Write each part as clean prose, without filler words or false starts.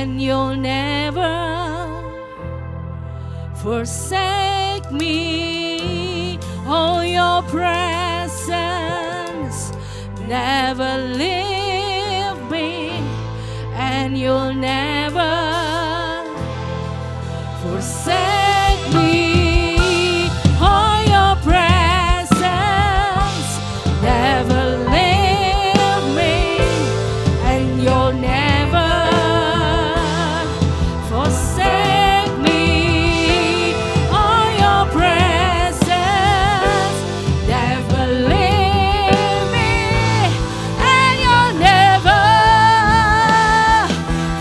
and you'll never forsake me. Oh, your presence never leave me, and you'll never forsake me. Oh, your presence never leave me, and you'll never forsake me. Oh, your presence never leave me, and you'll never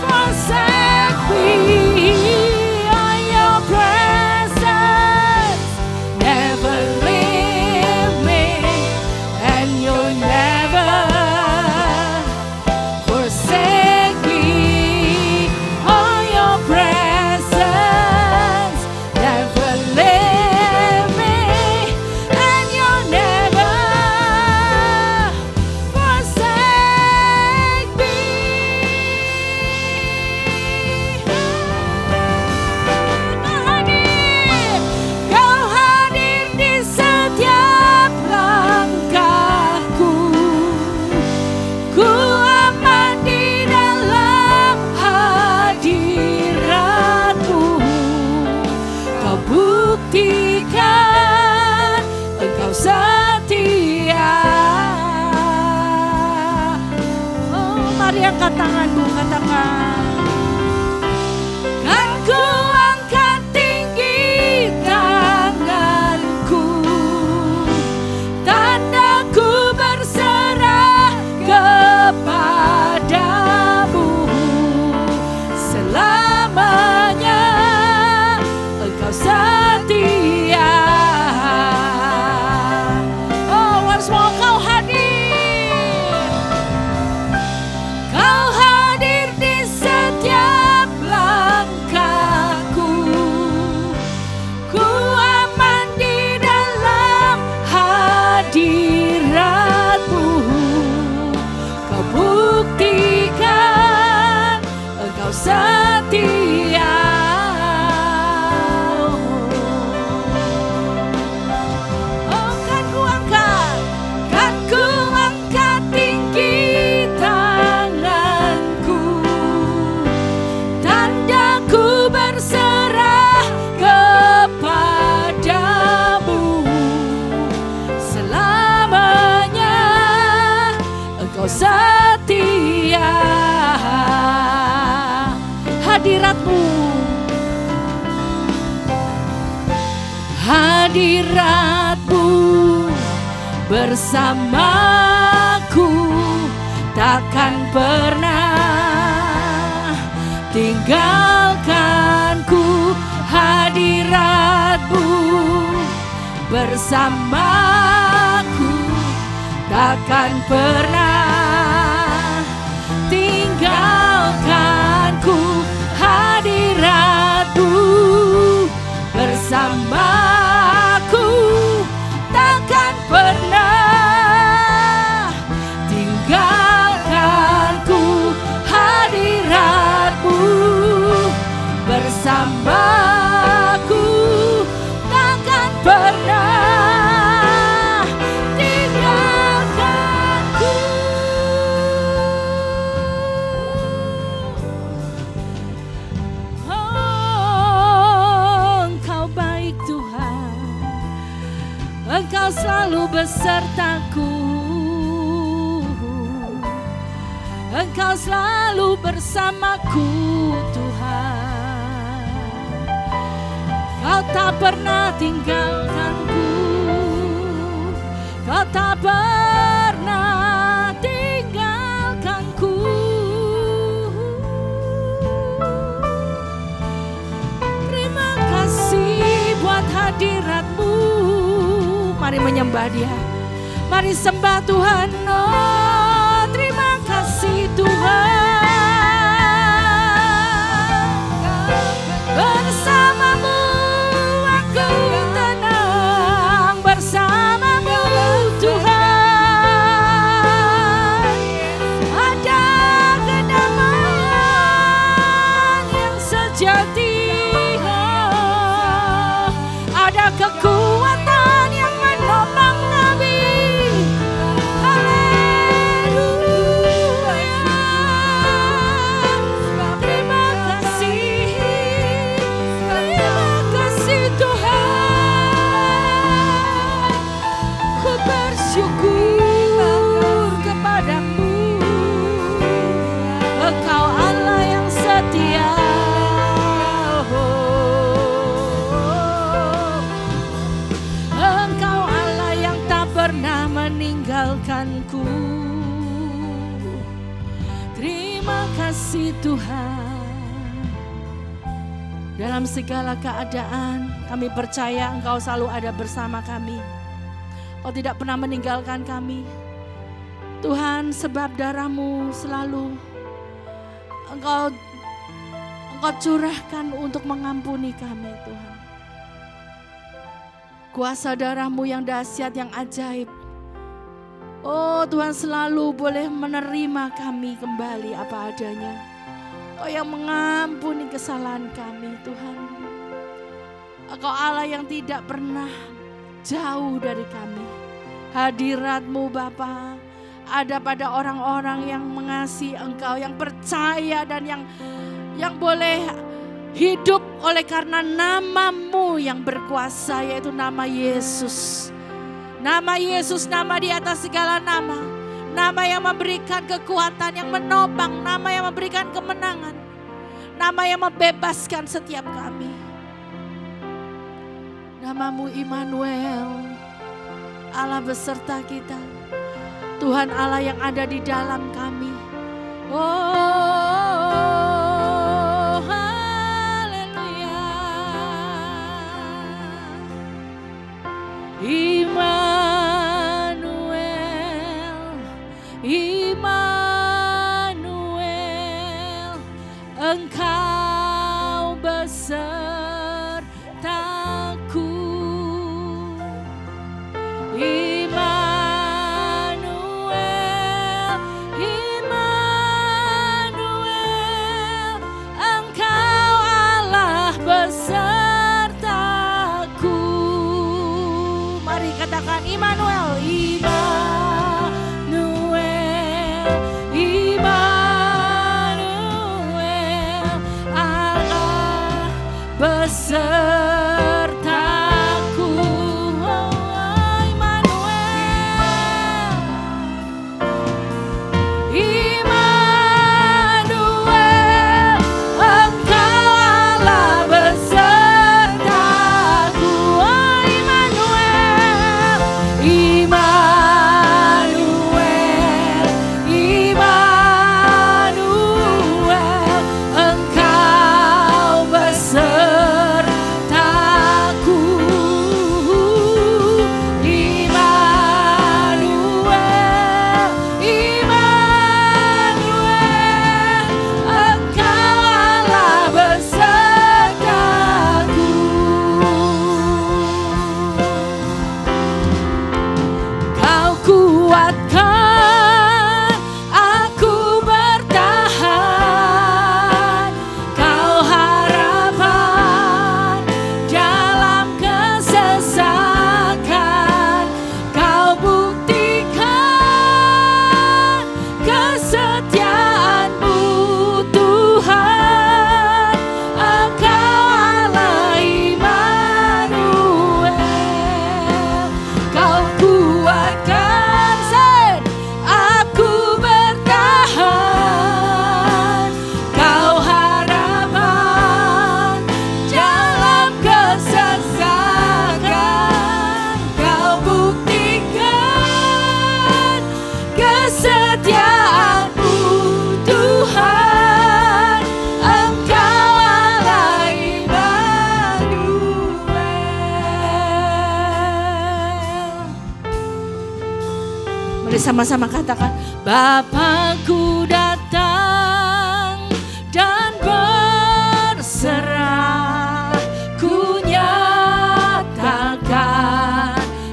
forsake me. Oh, your presence never leave me, and you'll never forsake me. Oh, your presence never leave me, and you'll never forsake me. Kau hadir di setiap langkahku. Ku aman di dalam hadirat-Mu. Kau buktikan Engkau setia. Oh, mari angkat tanganmu, katakan. Kan ku angkat tinggi tanganku, tandaku berserah kepadamu. Selamanya Engkau setia. Oh, once more, Kau hadir. Kau hadir di setiap langkahku. Ku aman di dalam hadirat-Mu. Kau buktikan Engkau setia. Oh, kan ku angkat tinggi tanganku, tandaku berserah kepadamu. Selamanya Engkau setia. Hadirat-Mu, hadirat-Mu bersamaku, takkan pernah tinggalkanku. Hadirat-Mu bersamaku, takkan pernah tinggalkanku. Hadirat-Mu bersamaku, takkan pernah tinggalkanku. Hadirat-Mu bersamaku, takkan pernah tinggalkanku. Oh, Engkau baik Tuhan, Engkau selalu besertaku. Engkau selalu bersamaku Tuhan. Kau tak pernah tinggalkanku. Kau tak pernah tinggalkanku. Terima kasih buat hadirat-Mu. Mari menyembah Dia. Mari sembah Tuhan. Oh, terima kasih Tuhan. Bersamamu aku tenang, bersamamu Tuhan ada kedamaian. sejati. Oh, ada kekuatan yang menopang kami. Haleluya. Terima kasih Tuhan. Ku bersyukur kepadamu. Engkau Allah yang setia. Engkau Allah yang tak pernah meninggalkanku. Terima kasih Tuhan. Dalam segala keadaan kami percaya Engkau selalu ada bersama kami. Kau tidak pernah meninggalkan kami Tuhan, sebab darah-Mu selalu Engkau curahkan untuk mengampuni kami Tuhan. Kuasa darah-Mu yang dahsyat, yang ajaib. Oh Tuhan, selalu boleh menerima kami kembali apa adanya. Kau yang mengampuni kesalahan kami Tuhan. Engkau Allah yang tidak pernah jauh dari kami. Hadirat-Mu Bapa ada pada orang-orang yang mengasihi Engkau, yang percaya dan yang boleh hidup oleh karena nama-Mu yang berkuasa, yaitu nama Yesus. Nama Yesus, nama di atas segala nama. Nama yang memberikan kekuatan, yang menopang, nama yang memberikan kemenangan. Nama yang membebaskan setiap kami. Nama-Mu Immanuel, Allah beserta kita. Tuhan Allah yang ada di dalam kami. Oh, haleluya. Immanuel, Immanuel, Engkau besertaku. Immanuel, Immanuel, Engkau Allah besertaku. Mari katakan Immanuel, Immanuel, Immanuel, Allah besertaku. Oh, Immanuel, Immanuel, Engkau Allah besertaku. Oh, Immanuel, Immanuel, Immanuel, Engkau besertaku. Immanuel, Immanuel, Engkau Allah besertaku. Kau kuatkan aku bertahan. Kau harapan dalam kesesakan. Kau buktikan kesetiaan-Mu Tuhan. Engkau Allah Immanuel. Kau kuatkan Sen, aku bertahan. Kau harapan dalam kesesakan. Kau buktikan kesetiaan-Mu Tuhan. Engkau Allah Immanuel. Mari sama-sama katakan, Bapakku datang dan berserah. Ku nyatakan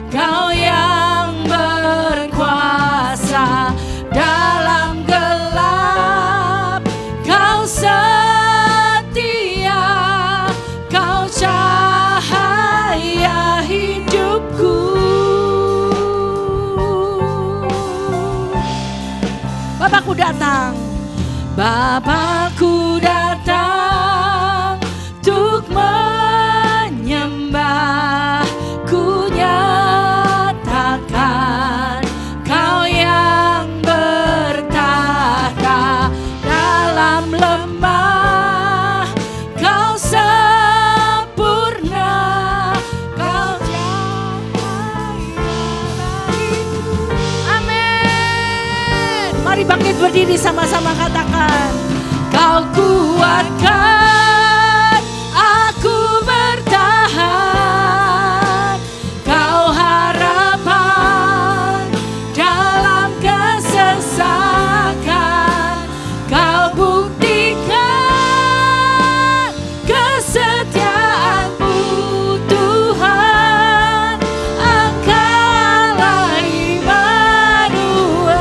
Kau yang berkuasa dalam gelap. Kau setia Bapakku datang. Bapakku datang untuk menyembah. Ku nyatakan Kau yang bertahta dalam lemah. Kau sempurna, Kau amin. Mari bangkit berdiri sama-sama, katakan, Kau kuatkan aku bertahan. Kau harapan dalam kesesakan. Kau buktikan kesetiaan-Mu Tuhan. Engkaulah Immanuel.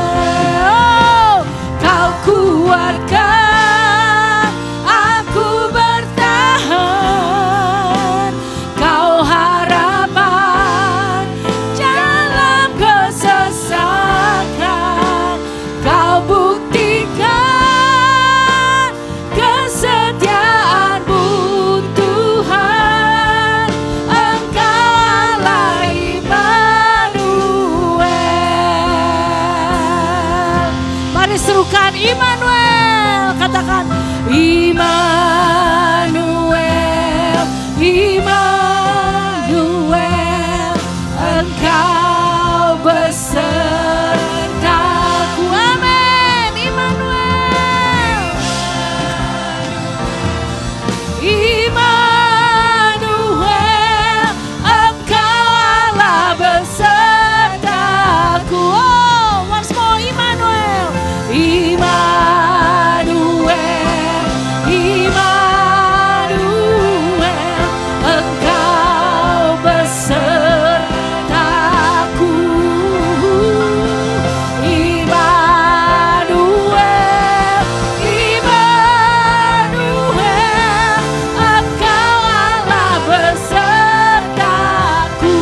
Kau kuatkan aku bertahan. Kau harapan dalam kesesakan. Kau buktikan kesetiaan-Mu Tuhan. Engkaulah Immanuel. Mari serukan Immanuel, katakan Immanuel, Immanuel, Engkau besertaku. Amin. Immanuel, Immanuel, Engkau Allah besertaku. Oh, once more, Immanuel, Immanuel, Immanuel, Engkau besertaku. Immanuel, Immanuel, Engkau Allah besertaku.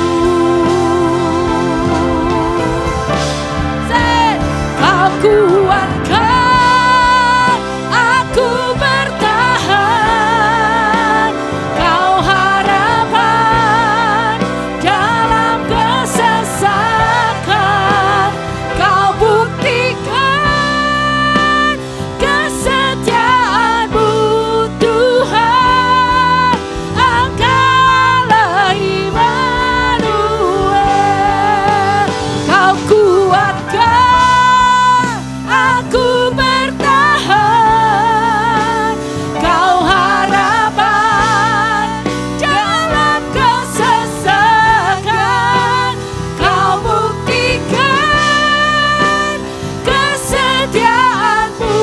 Say, Kau kuatkan aku bertahan. Kau harapan dalam kesesakan. Kau buktikan kesetiaan-Mu Tuhan. Engkaulah Immanuel. Kau kuatkan aku bertahan. Kau harapan dalam kesesakan. Kau buktikan kesetiaan-Mu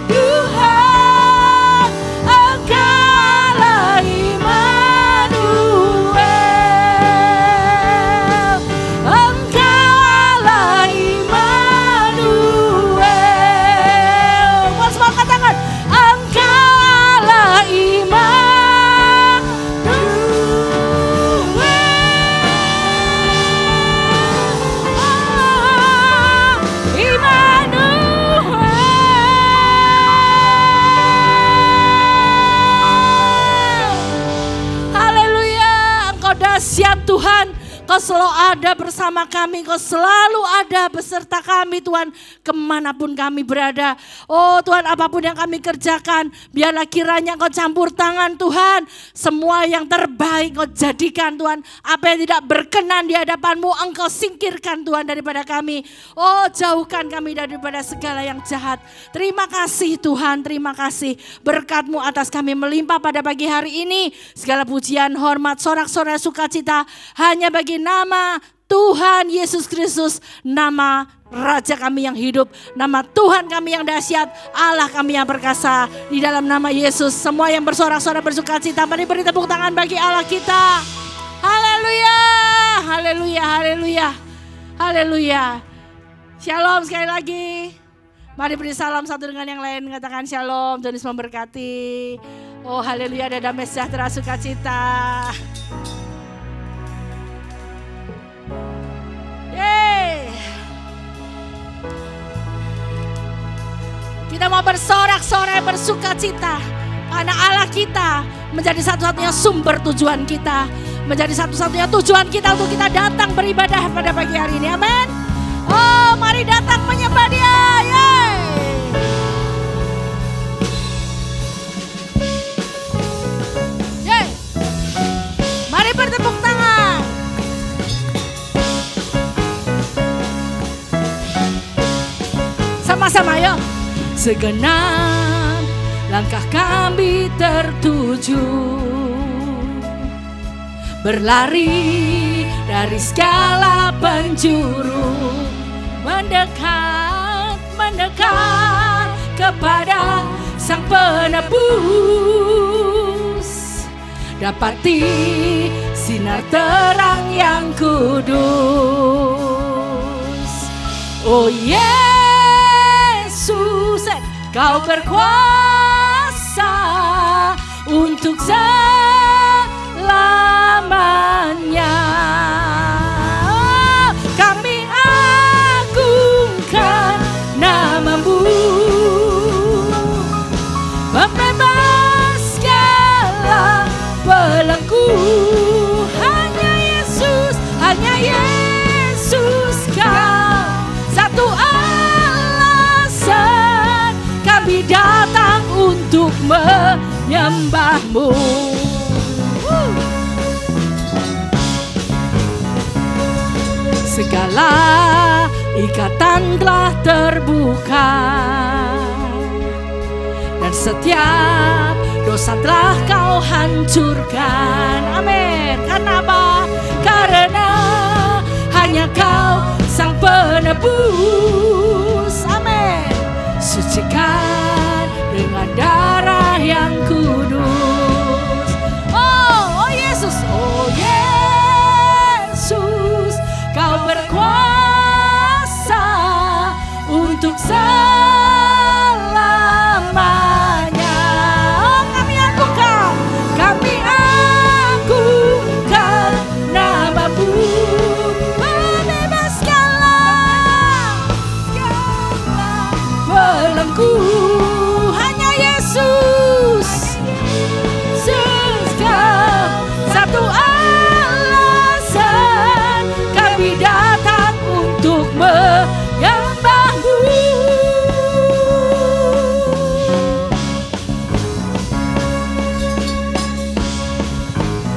Tuhan. Engkaulah Immanuel. Engkaulah Immanuel. Once more, katakan, Engkaulah Immanuel. Haleluya, Engkau dahsyat Tuhan. Kau selalu ada bersama kami, Kau selalu ada beserta kami Tuhan, kemanapun kami berada. Oh Tuhan, apapun yang kami kerjakan, biarlah kiranya Kau campur tangan Tuhan. Semua yang terbaik Kau jadikan Tuhan. Apa yang tidak berkenan di hadapan-Mu, Engkau singkirkan Tuhan daripada kami. Oh, jauhkan kami daripada segala yang jahat. Terima kasih Tuhan, terima kasih. Berkat-Mu atas kami melimpah pada pagi hari ini. Segala pujian, hormat, sorak-sorai, sukacita hanya bagi nama Tuhan Yesus Kristus, nama Raja kami yang hidup, nama Tuhan kami yang dahsyat, Allah kami yang perkasa. Di dalam nama Yesus, semua yang bersorak-sorai bersukacita, mari beri tepuk tangan bagi Allah kita. Haleluya, haleluya, haleluya, haleluya. Shalom sekali lagi. Mari beri salam satu dengan yang lain, katakan shalom, Tuhan Yesus memberkati. Oh haleluya, ada damai sejahtera, sukacita. Yeay. Kita mau bersorak-sorai, bersuka cita. Karena Allah kita menjadi satu-satunya sumber tujuan kita. Menjadi satu-satunya tujuan kita untuk kita datang beribadah pada pagi hari ini. Amin. Oh, mari datang menyembah Dia. Yeay. Yeay. Mari bertepuk tangan. Sama-sama yuk. Segenap langkah kami tertuju, berlari dari segala penjuru, mendekat, mendekat kepada Sang Penebus, dapati sinar terang yang kudus. Oh Yesus, Kau berkuasa untuk selamanya. Kami agungkan nama-Mu, pembebas segala belenggu. Hanya Yesus, hanya Yesus Kau satu alasan kami datang untuk menyembah-Mu. Segala ikatan telah terbuka, dan setiap dosa telah Kau hancurkan. Amin. Karena apa? Karena hanya Kau Sang Penebus. Amin. Sucikan dengan darah yang kudus. Oh Yesus, oh Yesus, Kau berkuasa untuk selamanya. Oh, kami agungkan nama-Mu, bebaskanlah belenggu. Hanya Yesus, Kau satu alasan kami datang untuk menyembah-Mu.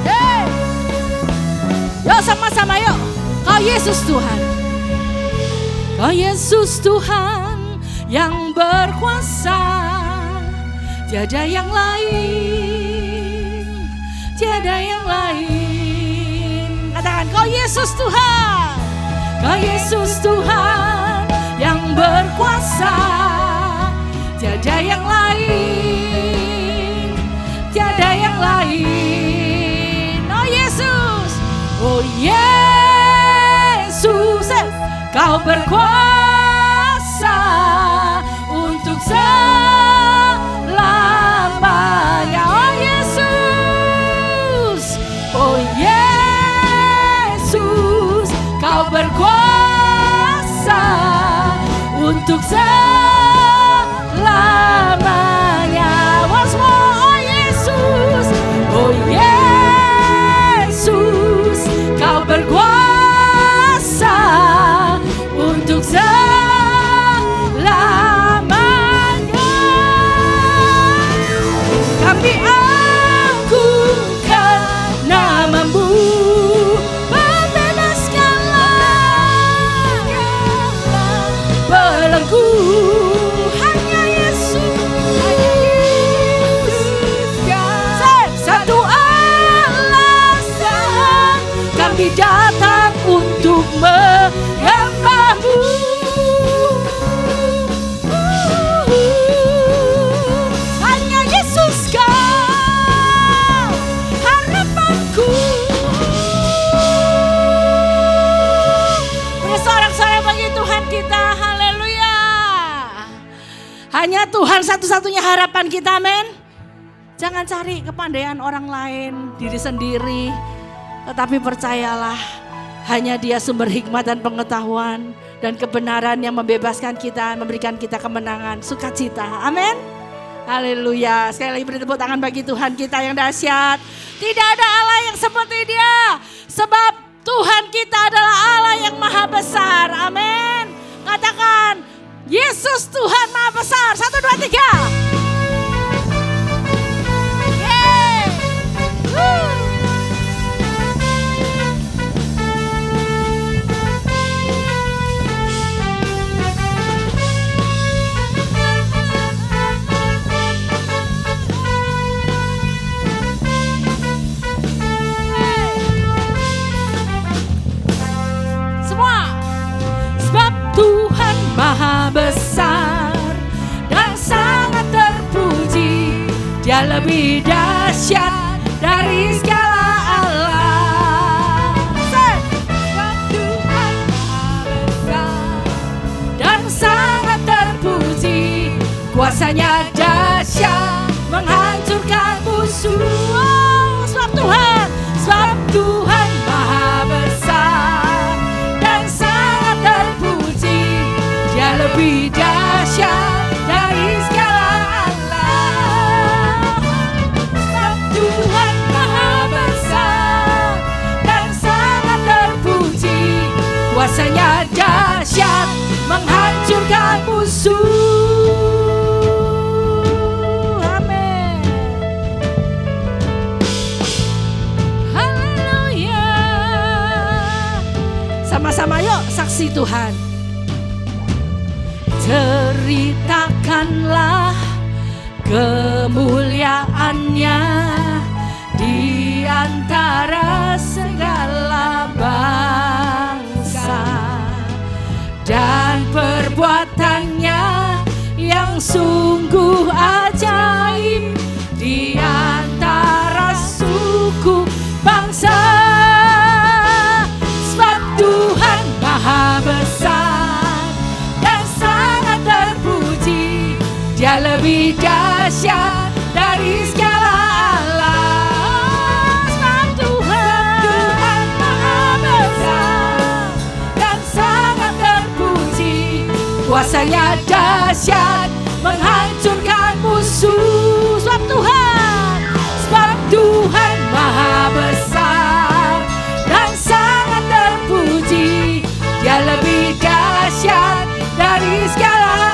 Hey. Yuk sama-sama yuk. Kau Yesus Tuhan, Kau Yesus Tuhan yang berkuasa, tiada yang lain, tiada yang lain. Katakan, Kau Yesus Tuhan, Kau Yesus Tuhan yang berkuasa, tiada yang lain, tiada yang lain. Oh Yesus, oh Yesus, Kau berkuasa untuk selamanya. Oh Yesus, oh Yesus, Kau berkuasa untuk selamanya. Once more, oh Yesus, oh Yesus, Kau berkuasa untuk selamanya. Kami agungkan nama-Mu, bebaskanlah belenggu. Hanya Yesus, satu alasan kami datang untuk menyembah-Mu. Hanya Yesus Kau harapanku. Bersorak-sorai bagi Tuhan kita. Haleluya. Hanya Tuhan satu-satunya harapan kita, amin. Jangan cari kepandaian orang lain, diri sendiri. Tetapi percayalah, hanya Dia sumber hikmat dan pengetahuan. dan kebenaran yang membebaskan kita, memberikan kita kemenangan, sukacita. Amin. Haleluya. Sekali lagi beri tepuk tangan bagi Tuhan kita yang dahsyat. Tidak ada Allah yang seperti Dia. Sebab Tuhan kita adalah Allah yang maha besar. Amin. Katakan, Yesus Tuhan maha besar. 1, 2, 3. Yeay. Tuhan maha besar dan sangat terpuji. Dia lebih dahsyat dari segala Allah. Sebab Tuhan maha besar dan sangat terpuji. Kuasanya dahsyat menghancurkan musuh. Sebab Tuhan maha besar dan sangat terpuji. Dia lebih dahsyat dari segala Allah. Sebab Tuhan maha besar dan sangat terpuji. Kuasanya dahsyat menghancurkan musuh. Amin. Haleluya. Sama-sama yuk saksi Tuhan. Ceritakanlah kemuliaannya di antara segala bangsa, dan perbuatannya yang sungguh ajaib di antara suku bangsa. Sebab Tuhan maha besar, Dia lebih dahsyat dari segala Allah. Sebab Tuhan maha besar dan sangat terpuji. Kuasanya dahsyat menghancurkan musuh. Sebab Tuhan maha besar dan sangat terpuji. Dia lebih dahsyat dari segala Allah.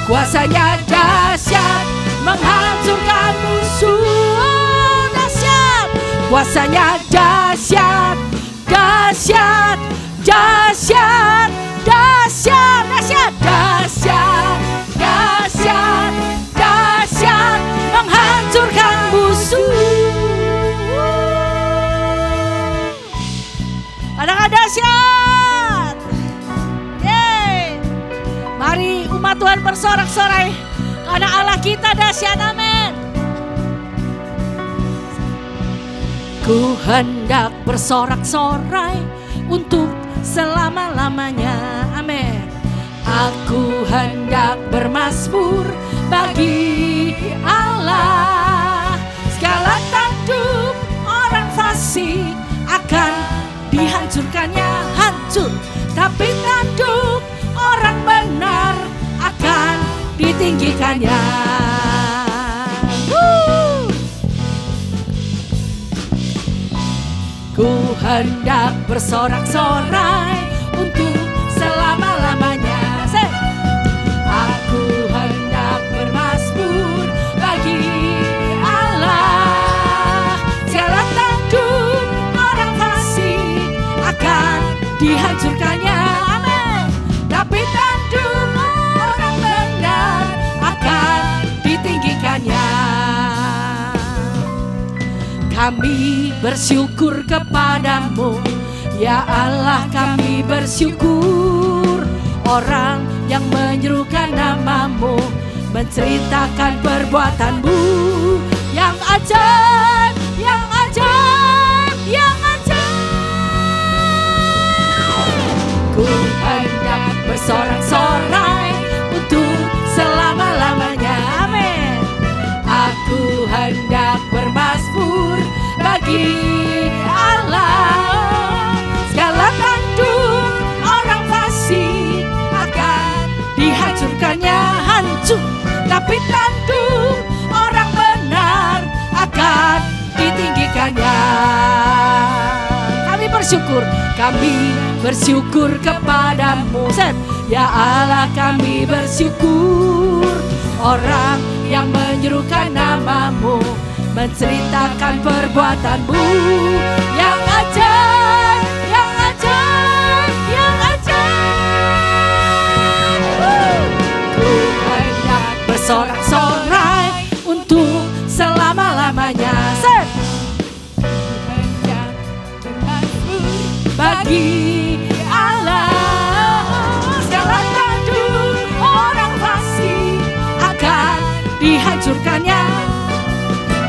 Kuasanya dahsyat menghancurkan musuh. Dahsyat. Kuasanya dahsyat, dahsyat, dahsyat, dahsyat, dahsyat, dahsyat, dahsyat, dahsyat menghancurkan musuh. Katakan dahsyat. Mari umat Tuhan bersorak-sorai karena Allah kita dahsyat. Amin. Ku hendak bersorak-sorai untuk selama-lamanya. Amin. Aku hendak bermazmur bagi Allah. Segala tanduk orang fasik akan dihancurkannya, hancur. Tapi tanduk orang benar akan ditinggikannya. Ku hendak bersorak-sorai untuk selama-lamanya. Aku hendak bermazmur bagi Allah. Segala tanduk orang fasik akan dihancurkannya. Amin. Tapi tanduk orang benar akan ditinggikannya. Kami bersyukur kepadamu, ya Allah, kami bersyukur. Orang yang menyerukan namamu, menceritakan perbuatanmu yang ajaib, yang ajaib, yang ajaib. Ku hendak bersorak-sorai untuk selama-lamanya. Amin. Aku hendak bagi Allah. Segala tanduk orang fasik akan dihancurkannya, hancur. Tapi tanduk orang benar akan ditinggikannya. Kami bersyukur kepadamu, ya Allah, kami bersyukur. Orang yang menyerukan namamu, menceritakan perbuatanmu yang ajaib, yang ajaib, yang ajaib. Ku hendak bersorak-sorai untuk selama-lamanya. Bagi Allah, segala tanduk orang fasik akan dihancurkannya.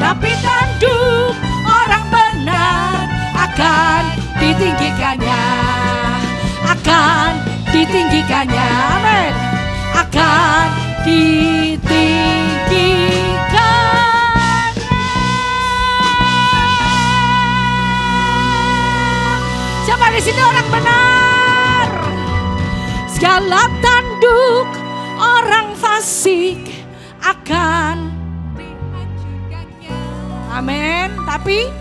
Tapi tanduk orang benar akan ditinggikannya. Akan ditinggikannya, amin. Akan ditinggikannya. Siapa di sini orang benar? Segala tanduk orang fasik akan dihancurkannya. Amin. Tapi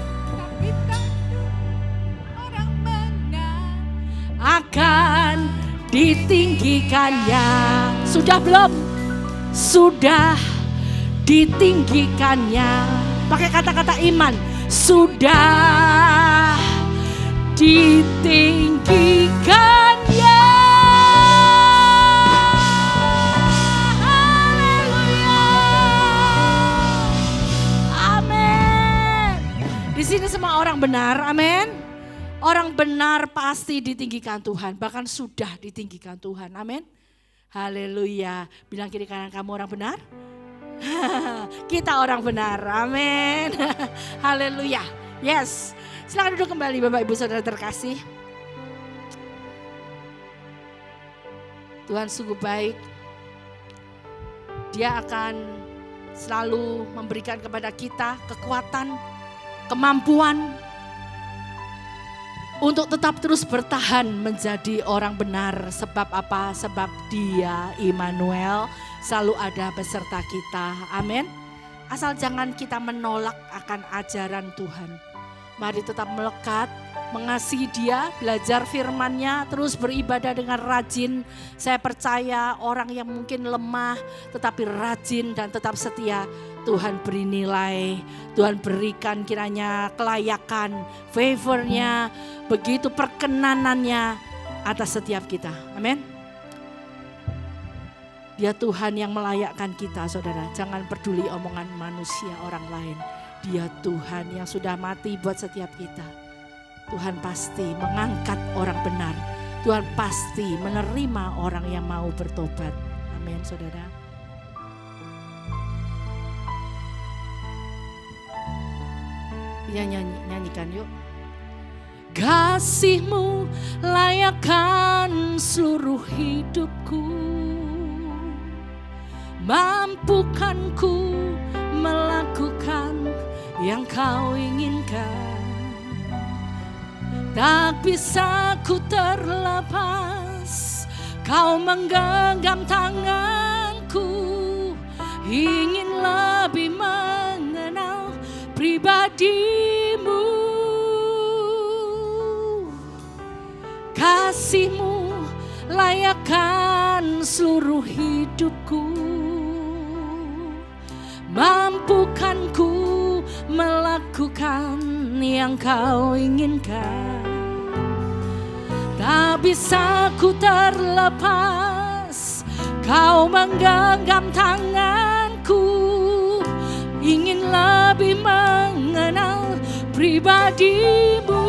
orang benar akan ditinggikannya. Sudah belum? Sudah ditinggikannya. Pakai kata-kata iman. Sudah ditinggikannya. Haleluya. Amin. Di sini semua orang benar, amin. Orang benar pasti ditinggikan Tuhan, bahkan sudah ditinggikan Tuhan, amin. Haleluya. Bilang kiri kanan kamu orang benar. Kita orang benar, amin. Haleluya. Yes. Silakan duduk kembali Bapak Ibu Saudara terkasih. Tuhan sungguh baik. Dia akan selalu memberikan kepada kita kekuatan, kemampuan untuk tetap terus bertahan menjadi orang benar. Sebab apa? Sebab Dia, Immanuel, selalu ada beserta kita. Amin. Asal jangan kita menolak akan ajaran Tuhan. Mari tetap melekat, mengasihi Dia, belajar firman-Nya, terus beribadah dengan rajin. Saya percaya orang yang mungkin lemah tetapi rajin dan tetap setia, Tuhan beri nilai, Tuhan berikan kiranya kelayakan, favor-Nya, begitu perkenanannya atas setiap kita. Amin. Dia Tuhan yang melayakkan kita, saudara. Jangan peduli omongan manusia orang lain. Dia Tuhan yang sudah mati buat setiap kita. Tuhan pasti mengangkat orang benar. Tuhan pasti menerima orang yang mau bertobat. Amin, saudara. Ya, nyanyikan yuk. Kasih-Mu layakkan seluruh hidupku. Mampukan ku melakukan yang Kau inginkan. Tak bisa ku terlepas, Kau menggenggam tanganku. Ingin lebih mengenal pribadi-Mu. Kasih-Mu layakkan seluruh hidupku. Mampukan ku melakukan yang Kau inginkan. Tak bisa ku terlepas, Kau menggenggam tanganku. Ingin lebih mengenal pribadi-Mu.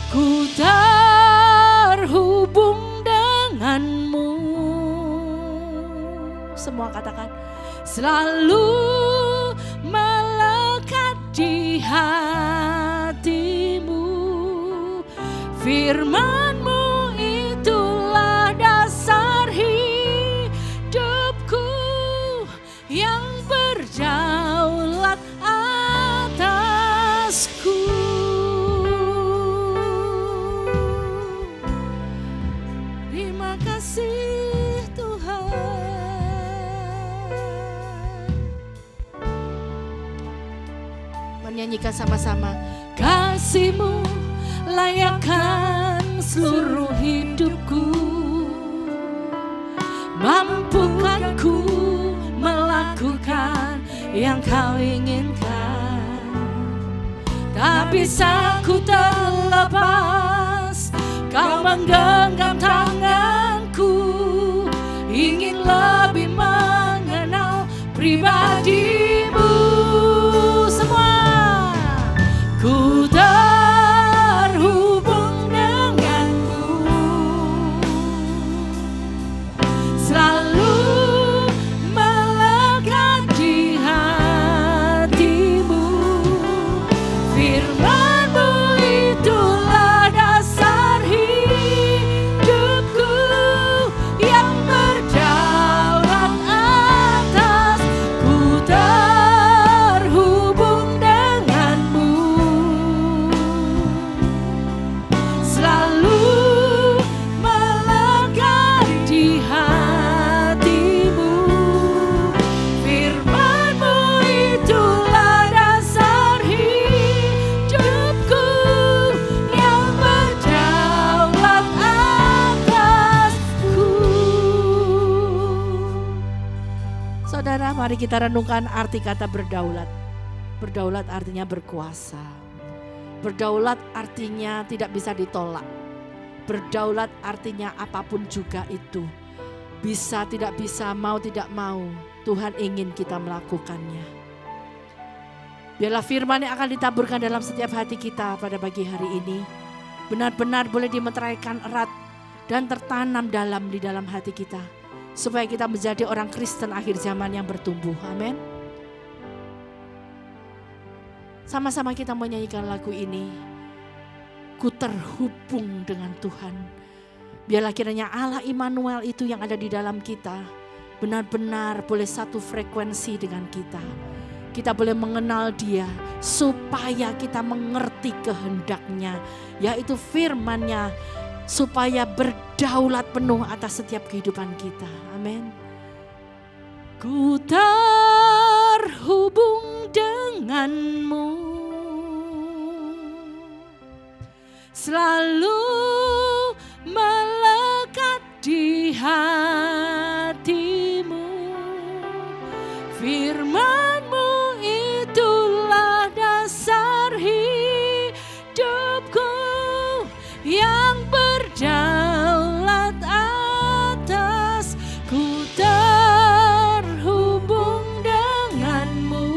Ku terhubung dengan-Mu. Semua katakan, selalu melekat di hati-Mu. Firman-Mu itulah dasar hidupku yang berdaulat nyanyikan sama-sama. Kasih-Mu layakkan seluruh hidupku, mampukan ku melakukan yang Kau inginkan. Tak bisa ku terlepas, Kau menggenggam tanganku, ingin lebih mengenal pribadi-Mu. Semua ku terhubung denganmu, selalu melekat di hatimu. Firman-Mu itulah dasar hidupku, yang berdaulat atas. Ku terhubung denganmu, selalu melekat di hatimu. Firman-Mu itulah dasar hidupku, yang berdaulat atasku. Saudara, mari kita renungkan arti kata berdaulat. Berdaulat artinya berkuasa. Berdaulat artinya tidak bisa ditolak. Berdaulat artinya apapun juga itu. Bisa, tidak bisa, mau, tidak mau. Tuhan ingin kita melakukannya. Biarlah firman yang akan ditaburkan dalam setiap hati kita pada pagi hari ini benar-benar boleh dimeteraikan erat dan tertanam dalam di dalam hati kita, supaya kita menjadi orang Kristen akhir zaman yang bertumbuh. Amin. Sama-sama kita menyanyikan lagu ini. Ku terhubung dengan Tuhan. Biarlah kiranya Allah Immanuel itu yang ada di dalam kita benar-benar boleh satu frekuensi dengan kita. Kita boleh mengenal Dia supaya kita mengerti kehendak-Nya, yaitu firman-Nya, supaya berdaulat penuh atas setiap kehidupan kita. Amin. Ku terhubung denganmu, selalu melekat di hatimu. Firman-Mu itulah dasar hidupku, yang berdaulat atas. Ku terhubung denganmu,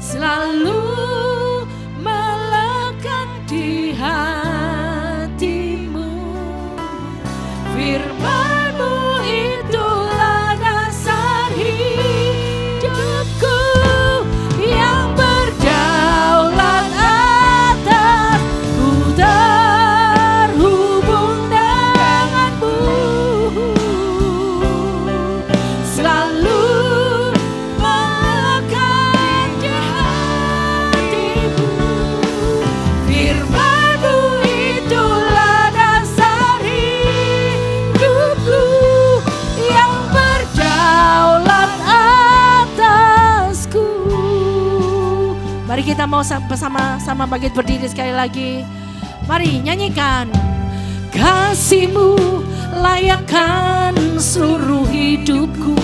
selalu melekat di hatimu. Firman-Mu itulah dasar hidupku, yang berdaulat atas. Ku terhubung denganmu, selalu melekat di hatimu. Firman-Mu itulah dasar hidupku, yang berdaulat atasku. Mari kita mau bersama-sama bangkit berdiri sekali lagi. Mari nyanyikan. Kasih-Mu layakkan seluruh hidupku,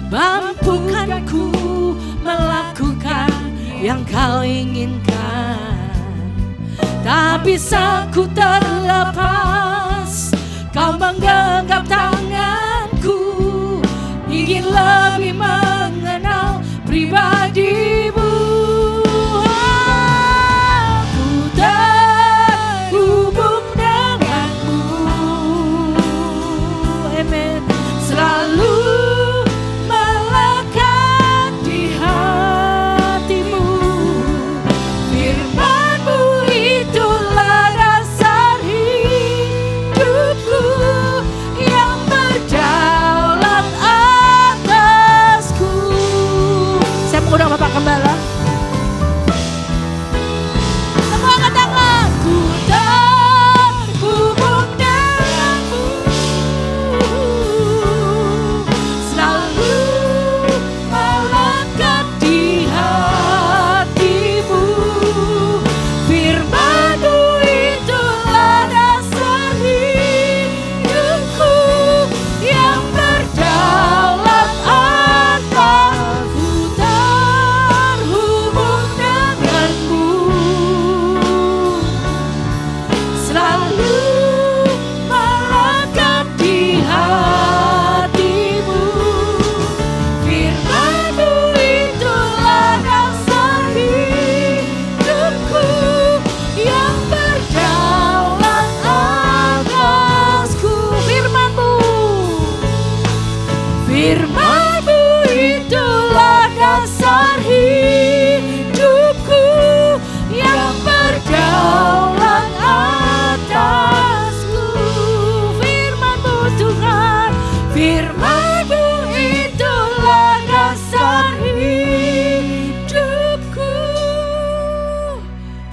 mampukan ku melakukan yang Kau inginkan. Tak bisa ku terlepas, Kau menggenggam tanganku, ingin lebih mengenal pribadi-Mu. Aku terhubung denganmu, amen. Selalu melekat di hatimu. Firman-Mu itulah dasar hidupku, yang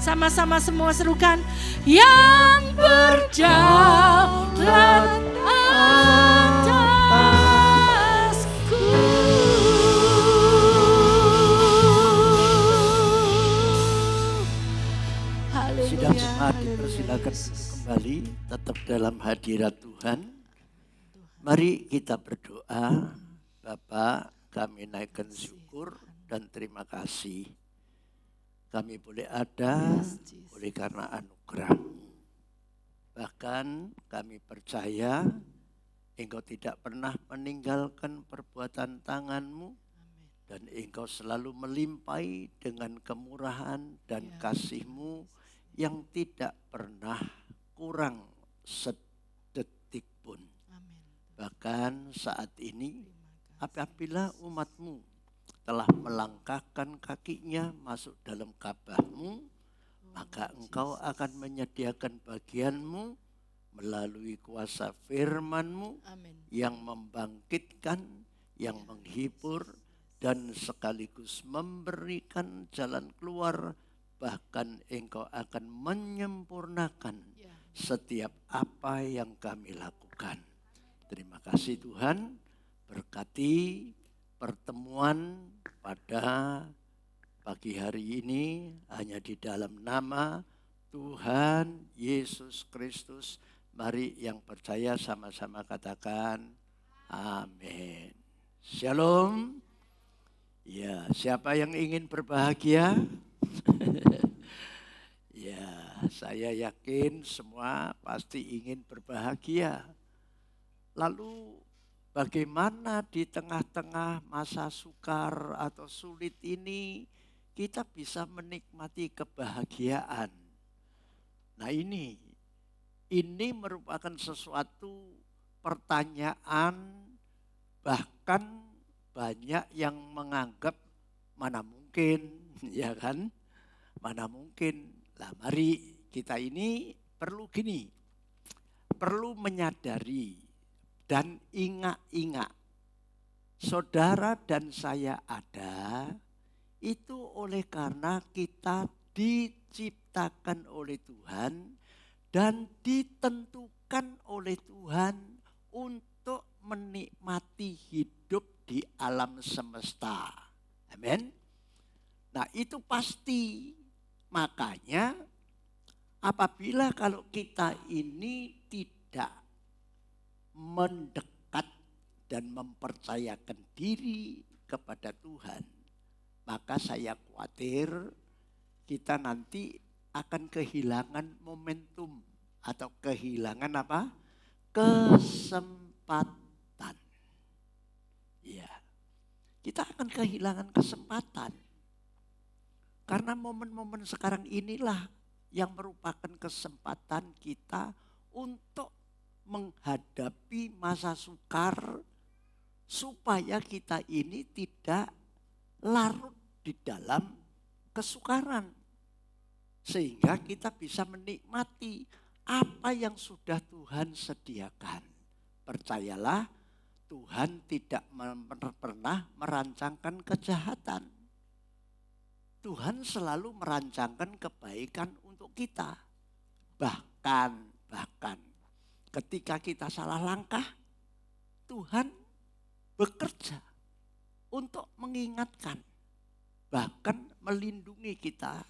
Sama-sama semua serukan, yang berdaulat atasku. Sidang jemaat dipersilakan untuk kembali tetap dalam hadirat Tuhan. Mari kita berdoa. Bapa, kami naikkan syukur dan terima kasih. Kami boleh ada oleh karena anugerah-Mu. Bahkan kami percaya Engkau tidak pernah meninggalkan perbuatan tangan-Mu. Dan Engkau selalu melimpahi dengan kemurahan dan kasih-Mu yang tidak pernah kurang sedetik pun. Bahkan saat ini apabila umat-Mu telah melangkahkan kakinya masuk dalam Ka'bah-Mu, maka Engkau akan menyediakan bagian-Mu melalui kuasa firman-Mu yang membangkitkan, yang menghibur, dan sekaligus memberikan jalan keluar. Bahkan Engkau akan menyempurnakan setiap apa yang kami lakukan. Terima kasih Tuhan, berkati pertemuan pada pagi hari ini hanya di dalam nama Tuhan Yesus Kristus. Mari yang percaya sama-sama katakan amin. Shalom. Ya, siapa yang ingin berbahagia? Ya, saya yakin semua pasti ingin berbahagia. Lalu bagaimana di tengah-tengah masa sukar atau sulit ini kita bisa menikmati kebahagiaan? Nah ini merupakan sesuatu pertanyaan, bahkan banyak yang menganggap mana mungkin, ya kan? Mana mungkin. Lah mari kita ini perlu menyadari dan ingat-ingat. Saudara dan saya ada itu oleh karena kita diciptakan oleh Tuhan dan ditentukan oleh Tuhan untuk menikmati hidup di alam semesta. Amin. Nah itu pasti. Makanya apabila kalau kita ini tidak mendekat dan mempercayakan diri kepada Tuhan, maka saya khawatir kita nanti akan kehilangan momentum atau kehilangan apa? Kesempatan. Ya, kita akan kehilangan kesempatan. Karena momen-momen sekarang inilah yang merupakan kesempatan kita untuk menghadapi masa sukar supaya kita ini tidak larut di dalam kesukaran. Sehingga kita bisa menikmati apa yang sudah Tuhan sediakan. Percayalah, Tuhan tidak pernah merancangkan kejahatan. Tuhan selalu merancangkan kebaikan untuk kita. Bahkan ketika kita salah langkah, Tuhan bekerja untuk mengingatkan. Bahkan melindungi kita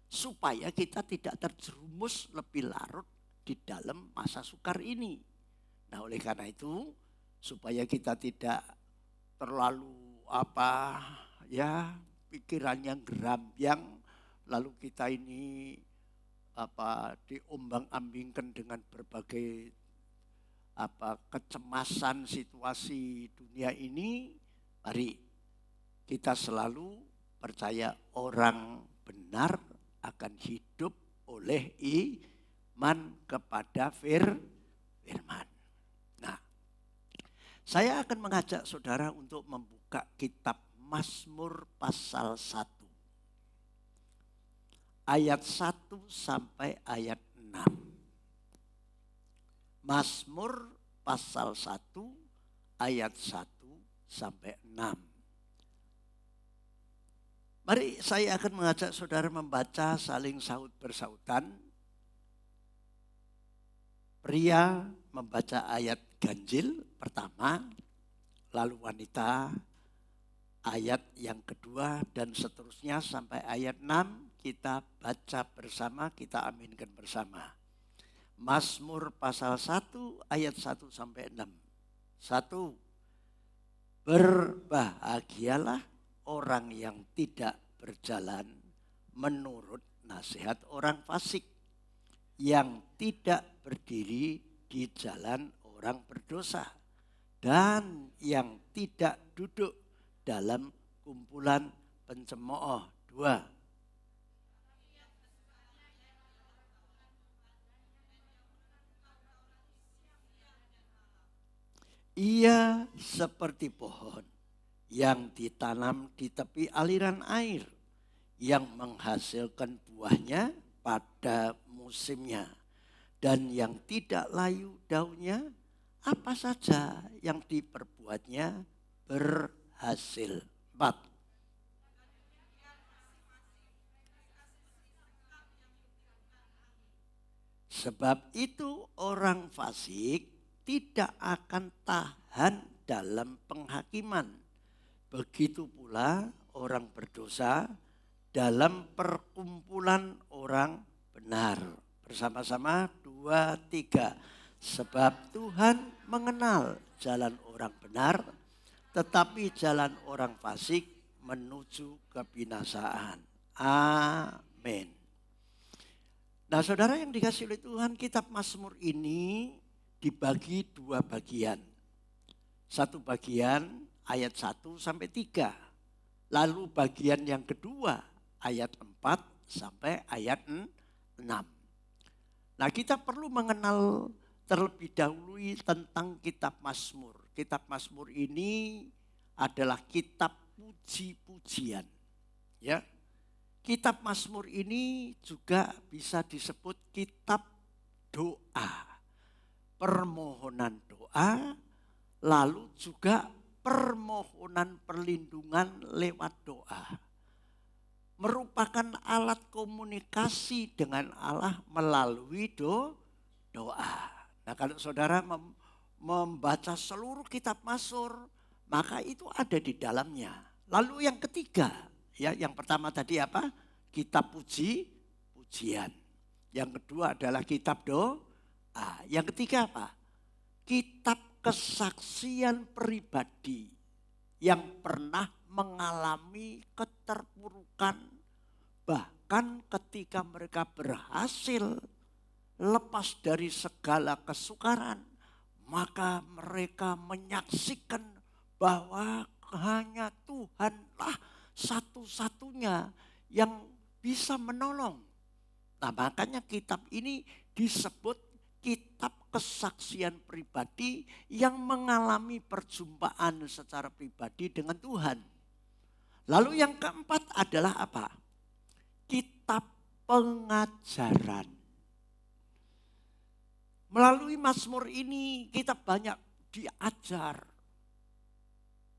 supaya kita tidak terjerumus lebih larut di dalam masa sukar ini. Nah oleh karena itu supaya kita tidak terlalu pikirannya gerambyang, lalu kita ini diombang-ambingkan dengan berbagai kecemasan situasi dunia ini. Mari kita selalu percaya orang benar akan hidup oleh iman kepada firman. Nah, saya akan mengajak saudara untuk membuka kitab Mazmur pasal 1. Ayat 1 sampai ayat 6. Mazmur pasal 1 ayat 1 sampai 6. Mari saya akan mengajak saudara membaca saling sahut bersautan. Pria membaca ayat ganjil pertama, lalu wanita ayat yang kedua dan seterusnya sampai ayat 6 kita baca bersama, kita aminkan bersama. Mazmur pasal 1 ayat 1 sampai 6. 1. Berbahagialah orang yang tidak berjalan menurut nasihat orang fasik, yang tidak berdiri di jalan orang berdosa, dan yang tidak duduk dalam kumpulan pencemooh. 2. Ia seperti pohon yang ditanam di tepi aliran air, yang menghasilkan buahnya pada musimnya, dan yang tidak layu daunnya, apa saja yang diperbuatnya berhasil. 4. Sebab itu orang fasik tidak akan tahan dalam penghakiman. Begitu pula orang berdosa dalam perkumpulan orang benar. Bersama-sama 2, 3. Sebab Tuhan mengenal jalan orang benar, tetapi jalan orang fasik menuju kebinasaan. Amin. Nah, saudara yang dikasihi oleh Tuhan, kitab Mazmur ini dibagi 2 bagian. Satu bagian ayat 1 sampai 3. Lalu bagian yang kedua ayat 4 sampai ayat 6. Nah, kita perlu mengenal terlebih dahulu tentang kitab Mazmur. Kitab Mazmur ini adalah kitab puji-pujian. Ya. Kitab Mazmur ini juga bisa disebut kitab doa. Permohonan doa, lalu juga permohonan perlindungan lewat doa. Merupakan alat komunikasi dengan Allah melalui doa. Nah, kalau saudara membaca seluruh kitab Mazmur, maka itu ada di dalamnya. Lalu yang ketiga, ya, yang pertama tadi apa? Kitab pujian. Yang kedua adalah kitab doa. Yang ketiga apa? Kitab kesaksian pribadi yang pernah mengalami keterpurukan, bahkan ketika mereka berhasil lepas dari segala kesukaran, maka mereka menyaksikan bahwa hanya Tuhanlah satu-satunya yang bisa menolong. Nah, makanya kitab ini disebut kitab kesaksian pribadi yang mengalami perjumpaan secara pribadi dengan Tuhan. Lalu yang keempat adalah apa? Kitab pengajaran. Melalui Mazmur ini kita banyak diajar.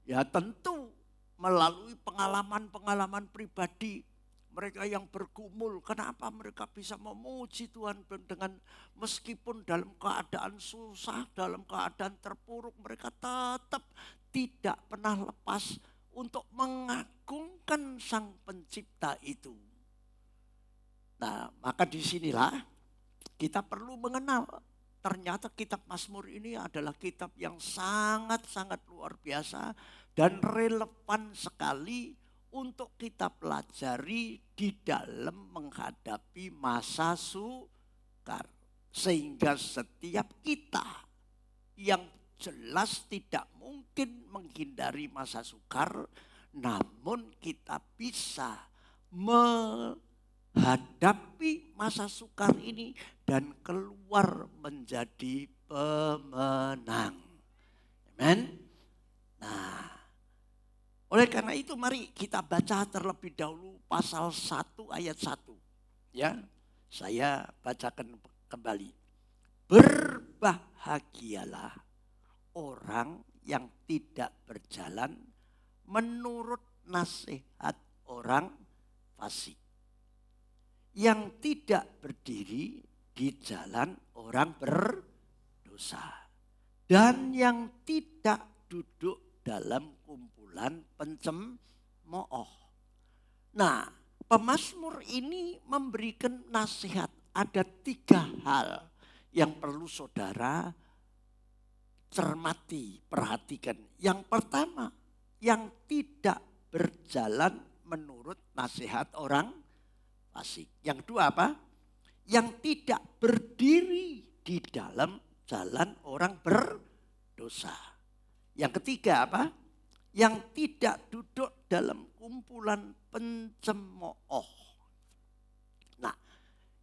Ya, tentu melalui pengalaman-pengalaman pribadi mereka yang bergumul, kenapa mereka bisa memuji Tuhan dengan meskipun dalam keadaan susah, dalam keadaan terpuruk, mereka tetap tidak pernah lepas untuk mengagungkan Sang Pencipta itu. Nah, maka disinilah kita perlu mengenal ternyata kitab Mazmur ini adalah kitab yang sangat-sangat luar biasa dan relevan sekali untuk kita pelajari di dalam menghadapi masa sukar. Sehingga setiap kita yang jelas tidak mungkin menghindari masa sukar, namun kita bisa menghadapi masa sukar ini dan keluar menjadi pemenang. Amen. Nah, oleh karena itu mari kita baca terlebih dahulu pasal 1 ayat 1. Ya, saya bacakan kembali. Berbahagialah orang yang tidak berjalan menurut nasihat orang fasik. Yang tidak berdiri di jalan orang berdosa. Dan yang tidak duduk dalam kumpulan pencemooh. Nah, pemazmur ini memberikan nasihat. Ada 3 hal yang perlu saudara cermati, perhatikan. Yang pertama, yang tidak berjalan menurut nasihat orang fasik. Yang kedua apa? Yang tidak berdiri di dalam jalan orang berdosa. Yang ketiga apa? Yang tidak duduk dalam kumpulan pencemooh. Nah,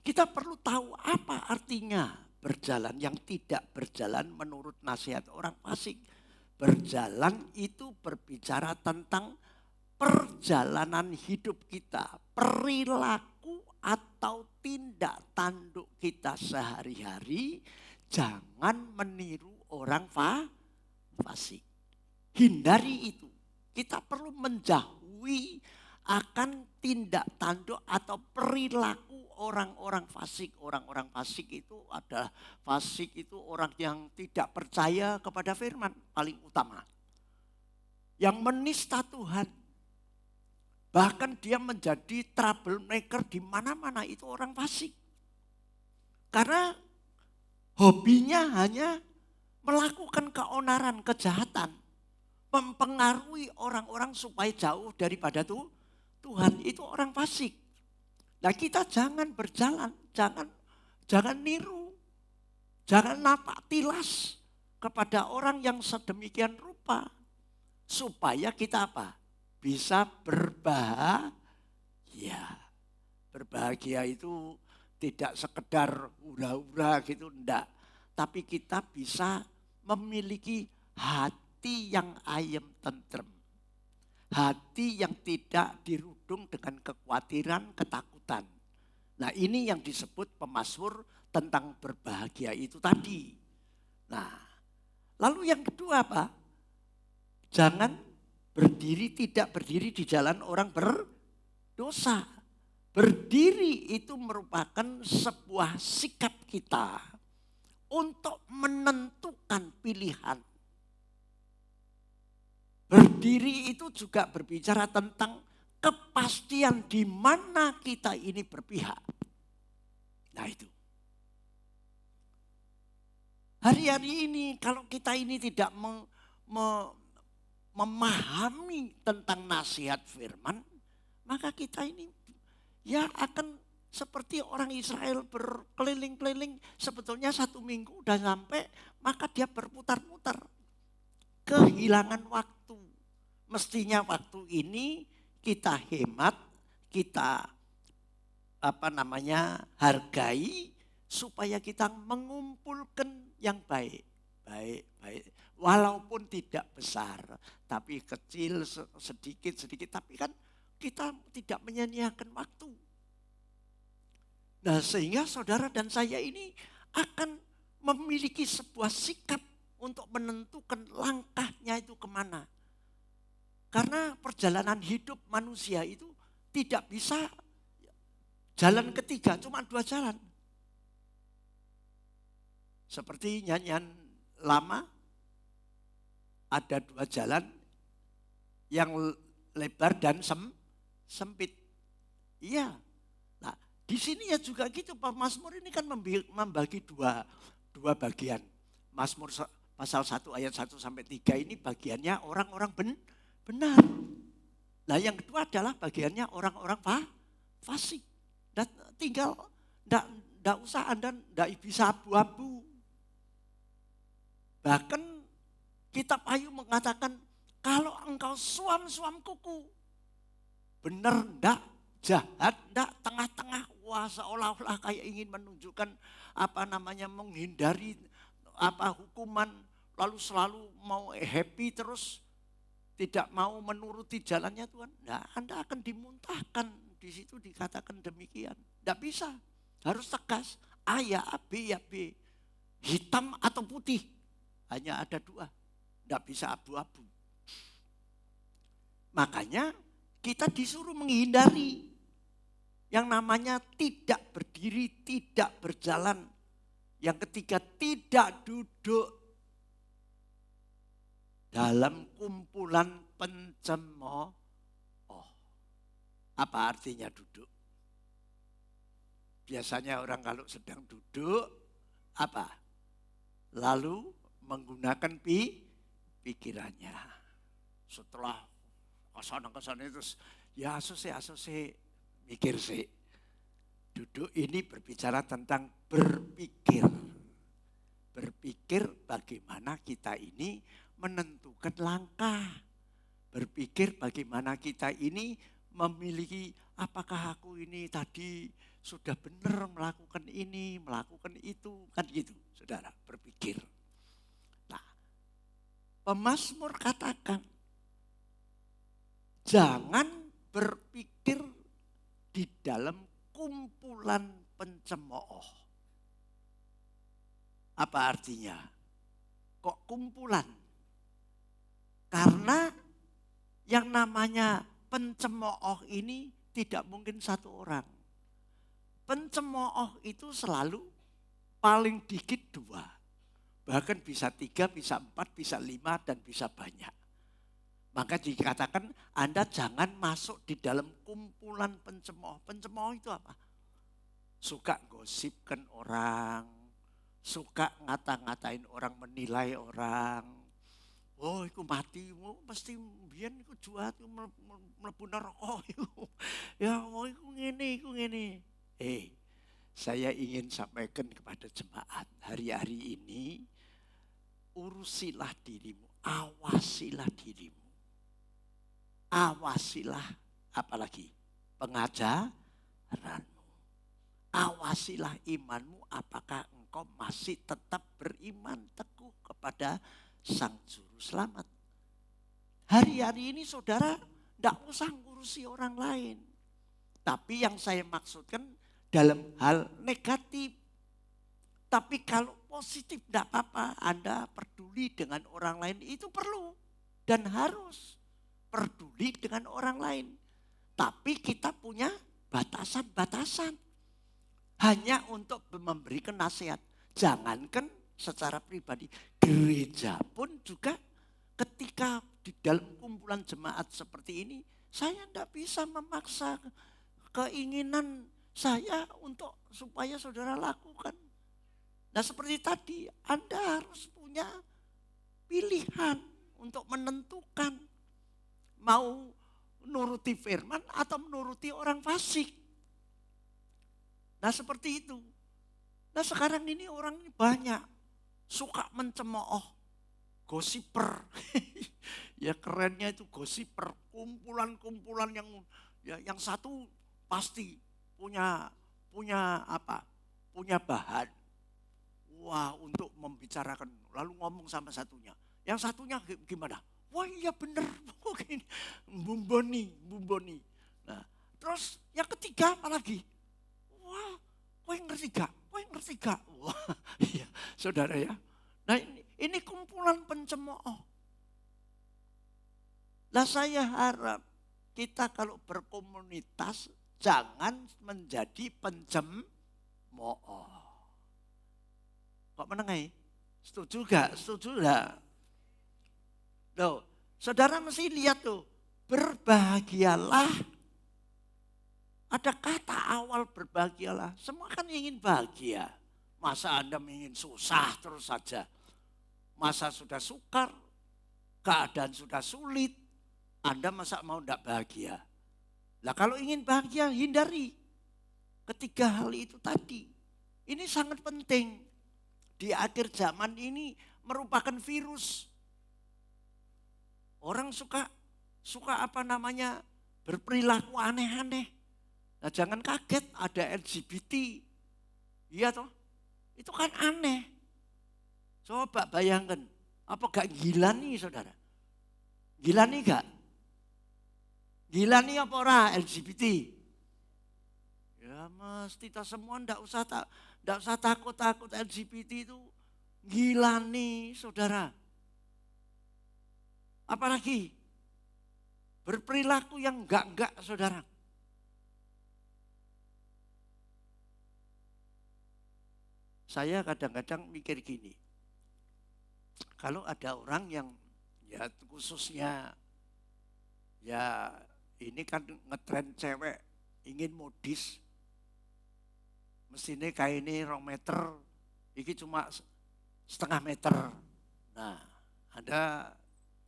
kita perlu tahu apa artinya berjalan, yang tidak berjalan menurut nasihat orang fasik. Berjalan itu berbicara tentang perjalanan hidup kita, perilaku atau tindak tanduk kita sehari-hari. Jangan meniru orang fasik. Hindari itu. Kita perlu menjauhi akan tindak tanduk atau perilaku orang-orang fasik. Orang-orang fasik itu adalah orang yang tidak percaya kepada firman paling utama. Yang menista Tuhan. Bahkan dia menjadi troublemaker di mana-mana, itu orang fasik. Karena hobinya hanya melakukan keonaran, kejahatan. Mempengaruhi orang-orang supaya jauh daripada Tuhan. Itu orang fasik. Nah, kita jangan berjalan, jangan niru. Jangan napak tilas kepada orang yang sedemikian rupa. Supaya kita apa? Bisa berbahagia. Berbahagia itu tidak sekedar hura-hura gitu, enggak. Tapi kita bisa memiliki hati yang ayem tentrem. Hati yang tidak dirudung dengan kekhawatiran, ketakutan. Nah, ini yang disebut pemazmur tentang berbahagia itu tadi. Nah, lalu yang kedua apa? Jangan tidak berdiri di jalan orang berdosa. Berdiri itu merupakan sebuah sikap kita untuk menentukan pilihan. Berdiri itu juga berbicara tentang kepastian di mana kita ini berpihak. Nah itu. Hari-hari ini kalau kita ini tidak memahami tentang nasihat firman, maka kita ini ya akan seperti orang Israel berkeliling-keliling, sebetulnya 1 minggu udah sampai, maka dia berputar-putar. Kehilangan waktu. Mestinya waktu ini kita hemat, kita hargai supaya kita mengumpulkan yang baik. Baik. Walaupun tidak besar, tapi kecil, sedikit, tapi kan kita tidak menyia-nyiakan waktu. Nah, sehingga saudara dan saya ini akan memiliki sebuah sikap untuk menentukan langkahnya itu kemana. Karena perjalanan hidup manusia itu tidak bisa jalan ketiga, cuma 2 jalan. Seperti nyanyian lama, ada 2 jalan yang lebar dan sempit. Iya. Nah, di sini ya juga gitu, Mazmur ini kan membagi dua bagian. Mazmur pasal 1 ayat 1 sampai 3 ini bagiannya orang-orang benar. Nah, yang kedua adalah bagiannya orang-orang fasik. Dan tinggal enggak usah Anda enggak bisa abu-abu. Bahkan kitab Ayub mengatakan, kalau engkau suam-suam kuku, benar enggak, jahat enggak, tengah-tengah, wah seolah-olah kayak ingin menunjukkan menghindari hukuman, lalu selalu mau happy terus, tidak mau menuruti jalannya Tuhan. Nah, Anda akan dimuntahkan, di situ dikatakan demikian. Enggak bisa, harus tegas, A ya A, B ya B, hitam atau putih, hanya ada 2. Enggak bisa abu-abu. Makanya kita disuruh menghindari. Yang namanya tidak berdiri, tidak berjalan. Yang ketiga tidak duduk dalam kumpulan pencemooh. Apa artinya duduk? Biasanya orang kalau sedang duduk, apa? Lalu menggunakan pikirannya. Setelah kesana terus, ya asose, mikir sih. Duduk ini berbicara tentang berpikir. Berpikir bagaimana kita ini menentukan langkah. Berpikir bagaimana kita ini memiliki, apakah aku ini tadi sudah benar melakukan ini, melakukan itu, kan gitu, saudara, berpikir. Nah, pemazmur katakan, jangan berpikir di dalam kumpulan pencemooh. Apa artinya? Kok kumpulan? Karena yang namanya pencemooh ini tidak mungkin satu orang. Pencemooh itu selalu paling dikit 2. Bahkan bisa 3, bisa 4, bisa 5, dan bisa banyak. Maka dikatakan Anda jangan masuk di dalam kumpulan pencemooh. Pencemooh itu apa? Suka gosipkan orang, suka ngata-ngatain orang, menilai orang. Oh, iku mati, mesti biyen iku juat mlebu neraka iku. Ya, iku ngene. Saya ingin sampaikan kepada jemaat hari-hari ini, urusilah dirimu, awasilah dirimu. Awasilah apalagi pengajaranmu. Awasilah imanmu, apakah engkau masih tetap beriman teguh kepada Sang Juru Selamat. Hari-hari ini saudara tidak usah ngurusi orang lain. Tapi yang saya maksudkan dalam hal negatif. Tapi kalau positif tidak apa-apa. Anda peduli dengan orang lain itu perlu. Dan harus peduli dengan orang lain. Tapi kita punya batasan-batasan. Hanya untuk memberikan nasihat. Jangankan secara pribadi, gereja pun juga ketika di dalam kumpulan jemaat seperti ini, saya tidak bisa memaksa keinginan saya untuk supaya saudara lakukan. Nah seperti tadi, Anda harus punya pilihan untuk menentukan mau nuruti firman atau menuruti orang fasik. Nah seperti itu. Nah sekarang ini orang ini banyak suka mencemooh, gosiper. Ya kerennya itu gosiper, kumpulan-kumpulan yang satu pasti punya apa? Punya bahan. Wah, untuk membicarakan, lalu ngomong sama satunya. Yang satunya gimana? Wah, iya benar. Bumboni. Nah, terus yang ketiga apa lagi? Wah, kowe ngerti gak? Wah, iya, saudara ya. Nah ini kumpulan pencemooh. Nah saya harap kita kalau berkomunitas jangan menjadi pencemooh. Kok menengai? Setuju gak? Setuju gak? Loh, saudara mesti lihat tuh, berbahagialah. Ada kata awal berbahagialah. Semua kan ingin bahagia. Masa Anda ingin susah terus saja? Masa sudah sukar, keadaan sudah sulit, Anda masa mau tidak bahagia? Lah kalau ingin bahagia, hindari ketiga hal itu tadi. Ini sangat penting. Di akhir zaman ini merupakan virus. Orang suka berperilaku aneh-aneh. Nah jangan kaget ada LGBT. Iya toh, itu kan aneh. Coba bayangkan, apa gak gila nih saudara? Gila nih gak? Gila nih apa ora LGBT? Ya mesti kita semua ndak usah takut LGBT itu gila nih saudara. Apalagi berperilaku yang enggak saudara. saya kadang-kadang mikir gini, kalau ada orang yang ya khususnya ya ini kan ngetren cewek ingin modis, mestinya kayak ini 2 meter, ini cuma setengah meter. Nah, Anda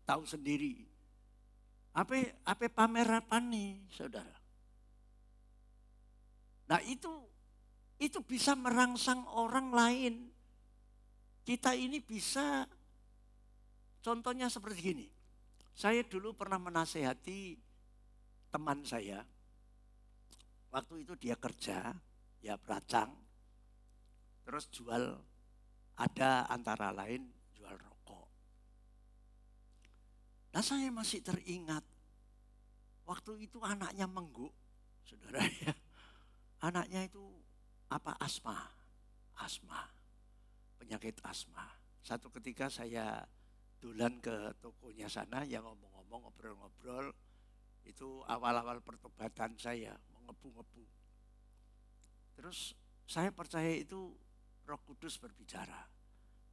tahu sendiri. Apa pamer apa nih, saudara? Nah itu bisa merangsang orang lain. Kita ini bisa, contohnya seperti gini. Saya dulu pernah menasehati teman saya. Waktu itu dia kerja, ya beracang. Terus jual, ada antara lain jual rokok. Nah saya masih teringat, waktu itu anaknya mengguk, saudara ya. Anaknya itu asma, penyakit asma. Satu ketika saya dolan ke tokonya sana, yang ngomong-ngomong, ngobrol-ngobrol, itu awal-awal pertobatan saya, mengebu-ngebu. Terus saya percaya itu Roh Kudus berbicara.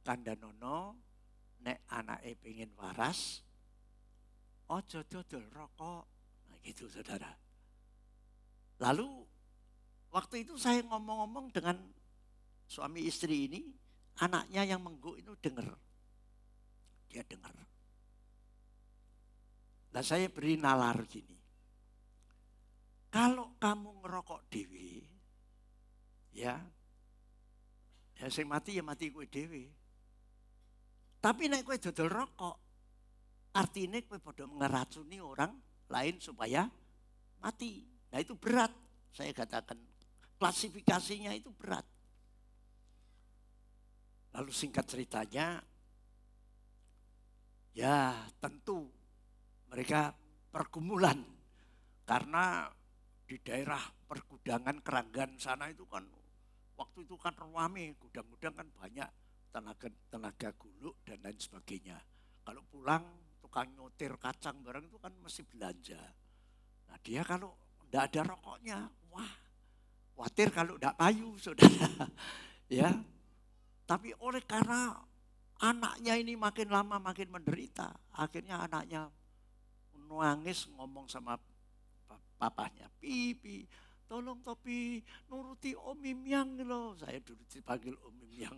Kandhanono nek anake pengen waras, ojo dodol rokok. Nah gitu saudara. Lalu waktu itu saya ngomong-ngomong dengan suami istri ini, anaknya yang mengguk itu dengar. Dia dengar. Nah saya beri nalar gini. Kalau kamu ngerokok dewe, ya sing mati ya mati kowe dewe. Tapi nek kowe dodol rokok, artinya kowe padha ngeracuni orang lain supaya mati. Nah itu berat, saya katakan. Klasifikasinya itu berat. Lalu singkat ceritanya, ya tentu mereka pergumulan. Karena di daerah pergudangan Keranggan sana itu kan, waktu itu kan ramai, gudang-gudang kan banyak tenaga guluk dan lain sebagainya. Kalau pulang tukang nyotir kacang barang itu kan mesti belanja. Nah dia kalau tidak ada rokoknya, wah khawatir kalau tidak payu saudara. Ya, tapi oleh karena anaknya ini makin lama makin menderita, akhirnya anaknya nangis ngomong sama papahnya, pipi, tolong Topi nuruti Om Mimyang loh. Saya dulu dipanggil Om Mimyang.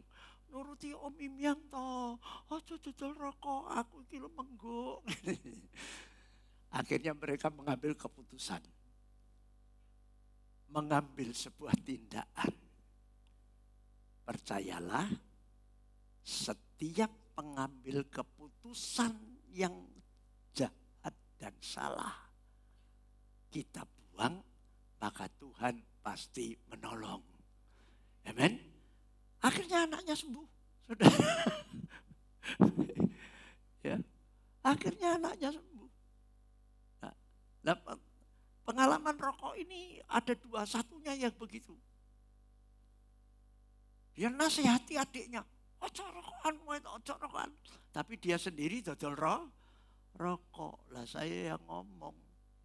Nuruti Om Mimyang toh, ojo dodol rokok, aku iki lho mengguk. Akhirnya mereka mengambil keputusan. Mengambil sebuah tindakan. Percayalah, setiap pengambil keputusan yang jahat dan salah, kita buang, maka Tuhan pasti menolong. Amen. Akhirnya anaknya sembuh, saudara. Ya, akhirnya anaknya sembuh. Nah, pengalaman rokok ini ada 2, satunya yang begitu. Dia nasihati adiknya, ojo rokokan, ojo rokokan. Tapi dia sendiri dodol rokok. Lah saya yang ngomong.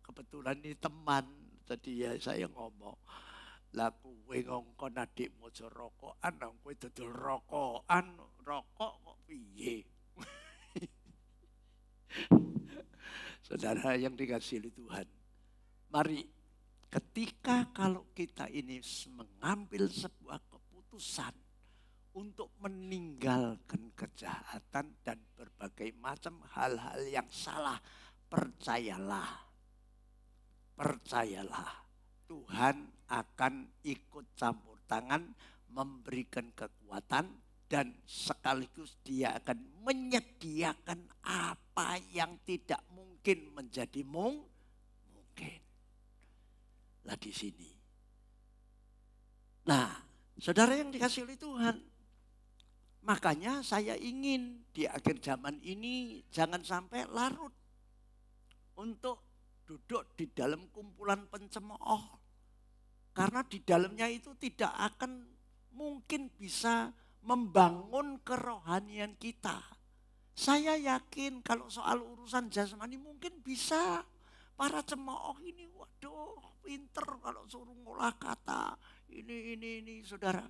Kebetulan ini teman, tadi ya saya ngomong, lah kowe ngongkon adikmu aja rokokan, kowe dodol rokokan, rokok kok piye? Saudara yang dikasihi Tuhan, mari ketika kalau kita ini mengambil sebuah keputusan untuk meninggalkan kejahatan dan berbagai macam hal-hal yang salah, percayalah, Tuhan akan ikut campur tangan, memberikan kekuatan, dan sekaligus dia akan menyediakan apa yang tidak mungkin menjadi mungkin. Lah di sini. Nah, saudara yang dikasihi oleh Tuhan, makanya saya ingin di akhir zaman ini jangan sampai larut untuk duduk di dalam kumpulan pencemooh. Karena di dalamnya itu tidak akan mungkin bisa membangun kerohanian kita. Saya yakin kalau soal urusan jasmani mungkin bisa. Para cemooh ini waduh pinter kalau suruh ngolah kata. Ini saudara.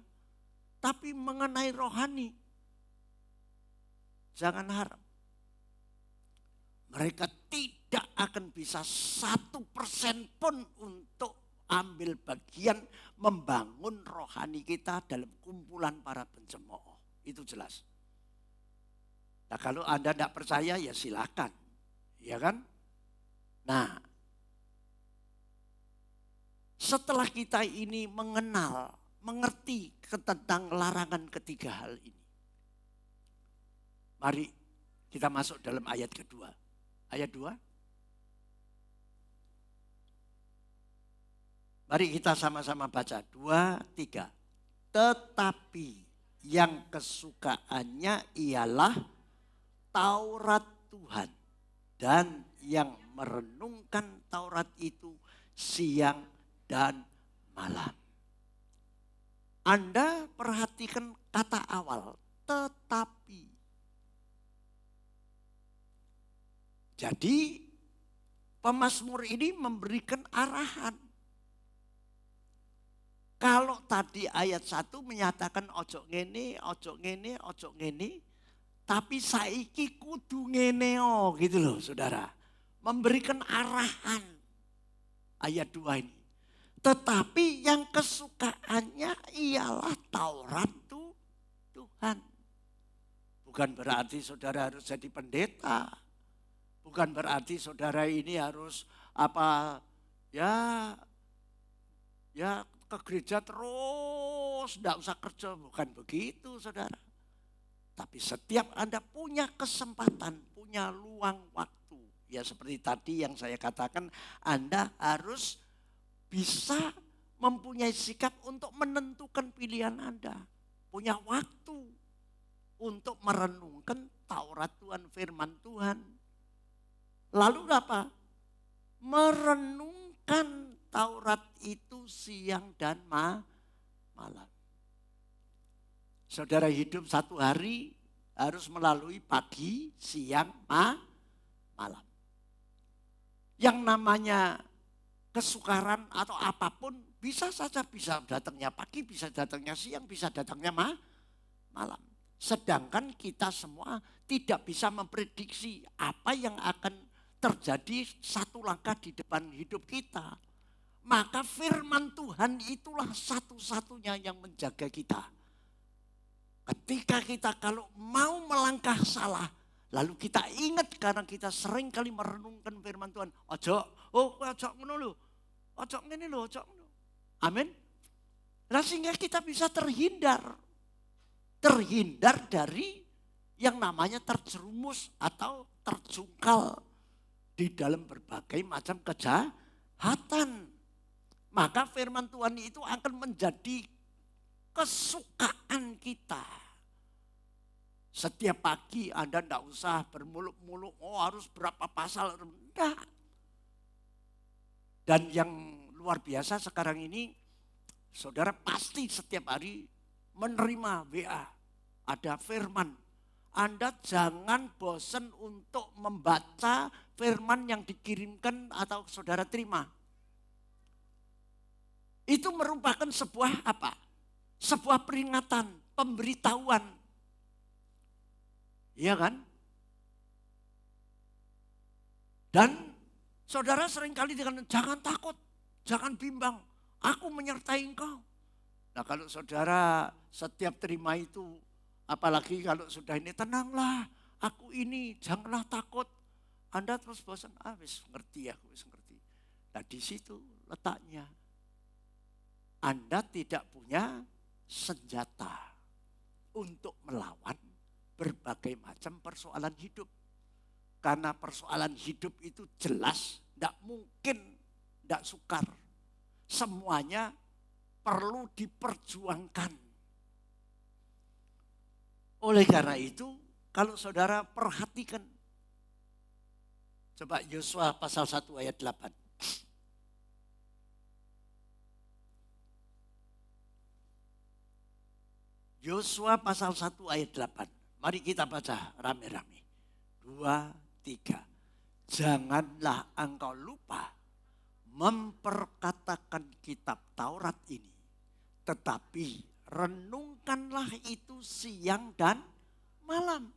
Tapi mengenai rohani, jangan harap. Mereka tidak akan bisa 1% pun untuk ambil bagian membangun rohani kita dalam kumpulan para pencemooh. Itu jelas. Nah kalau Anda tidak percaya ya silakan. Ya kan? Nah, setelah kita ini mengerti tentang larangan ketiga hal ini. Mari kita masuk dalam ayat kedua. Ayat 2. Mari kita sama-sama baca. 2, 3. Tetapi yang kesukaannya ialah Taurat Tuhan. Dan yang merenungkan Taurat itu siang dan malam. Anda perhatikan kata awal, tetapi. Jadi pemazmur ini memberikan arahan. Kalau tadi ayat 1 menyatakan ojo ngene, ojo ngene, ojo ngene. Tapi saiki kudu ngene gitu loh saudara. Memberikan arahan ayat 2 ini. Tetapi yang kesukaannya ialah Taurat Tuhan. Bukan berarti saudara harus jadi pendeta. Bukan berarti saudara ini harus ke gereja terus, tidak usah kerja. Bukan begitu saudara. Tapi setiap Anda punya kesempatan, punya luang waktu. Ya seperti tadi yang saya katakan, Anda harus bisa mempunyai sikap untuk menentukan pilihan Anda. Punya waktu untuk merenungkan Taurat Tuhan, firman Tuhan. Lalu apa? Merenungkan Taurat itu siang dan malam. Saudara hidup satu hari harus melalui pagi, siang, malam. Yang namanya kesukaran atau apapun bisa saja, bisa datangnya pagi, bisa datangnya siang, bisa datangnya malam. Sedangkan kita semua tidak bisa memprediksi apa yang akan terjadi satu langkah di depan hidup kita. Maka firman Tuhan itulah satu-satunya yang menjaga kita. Ketika kita kalau mau melangkah salah, lalu kita ingat karena kita sering kali merenungkan firman Tuhan. Ojo ngono lho. Ojo ngene lho, ojo ngono. Amin. Nah sehingga kita bisa terhindar dari yang namanya terjerumus atau terjungkal di dalam berbagai macam kejahatan. Maka firman Tuhan itu akan menjadi kesukaan kita. Setiap pagi Anda tidak usah bermuluk-muluk, harus berapa pasal. Enggak. Dan yang luar biasa sekarang ini, saudara pasti setiap hari menerima WA. Ada firman. Anda jangan bosan untuk membaca firman yang dikirimkan atau saudara terima. Itu merupakan sebuah apa? Sebuah peringatan, pemberitahuan. Iya kan? Dan saudara seringkali dengan jangan takut, jangan bimbang. Aku menyertai engkau. Nah kalau saudara setiap terima itu, apalagi kalau sudah ini tenanglah, aku ini janganlah takut. Anda terus bosan, wis ngerti ya, wis ngerti. Nah di situ letaknya. Anda tidak punya senjata untuk melawan berbagai macam persoalan hidup. Karena persoalan hidup itu jelas, tidak mungkin, tidak sukar. Semuanya perlu diperjuangkan. Oleh karena itu, kalau saudara perhatikan, coba Yosua pasal 1 ayat 8. Yosua pasal 1 ayat 8. Mari kita baca rame-rame. 2, 3. Janganlah engkau lupa memperkatakan kitab Taurat ini. Tetapi renungkanlah itu siang dan malam.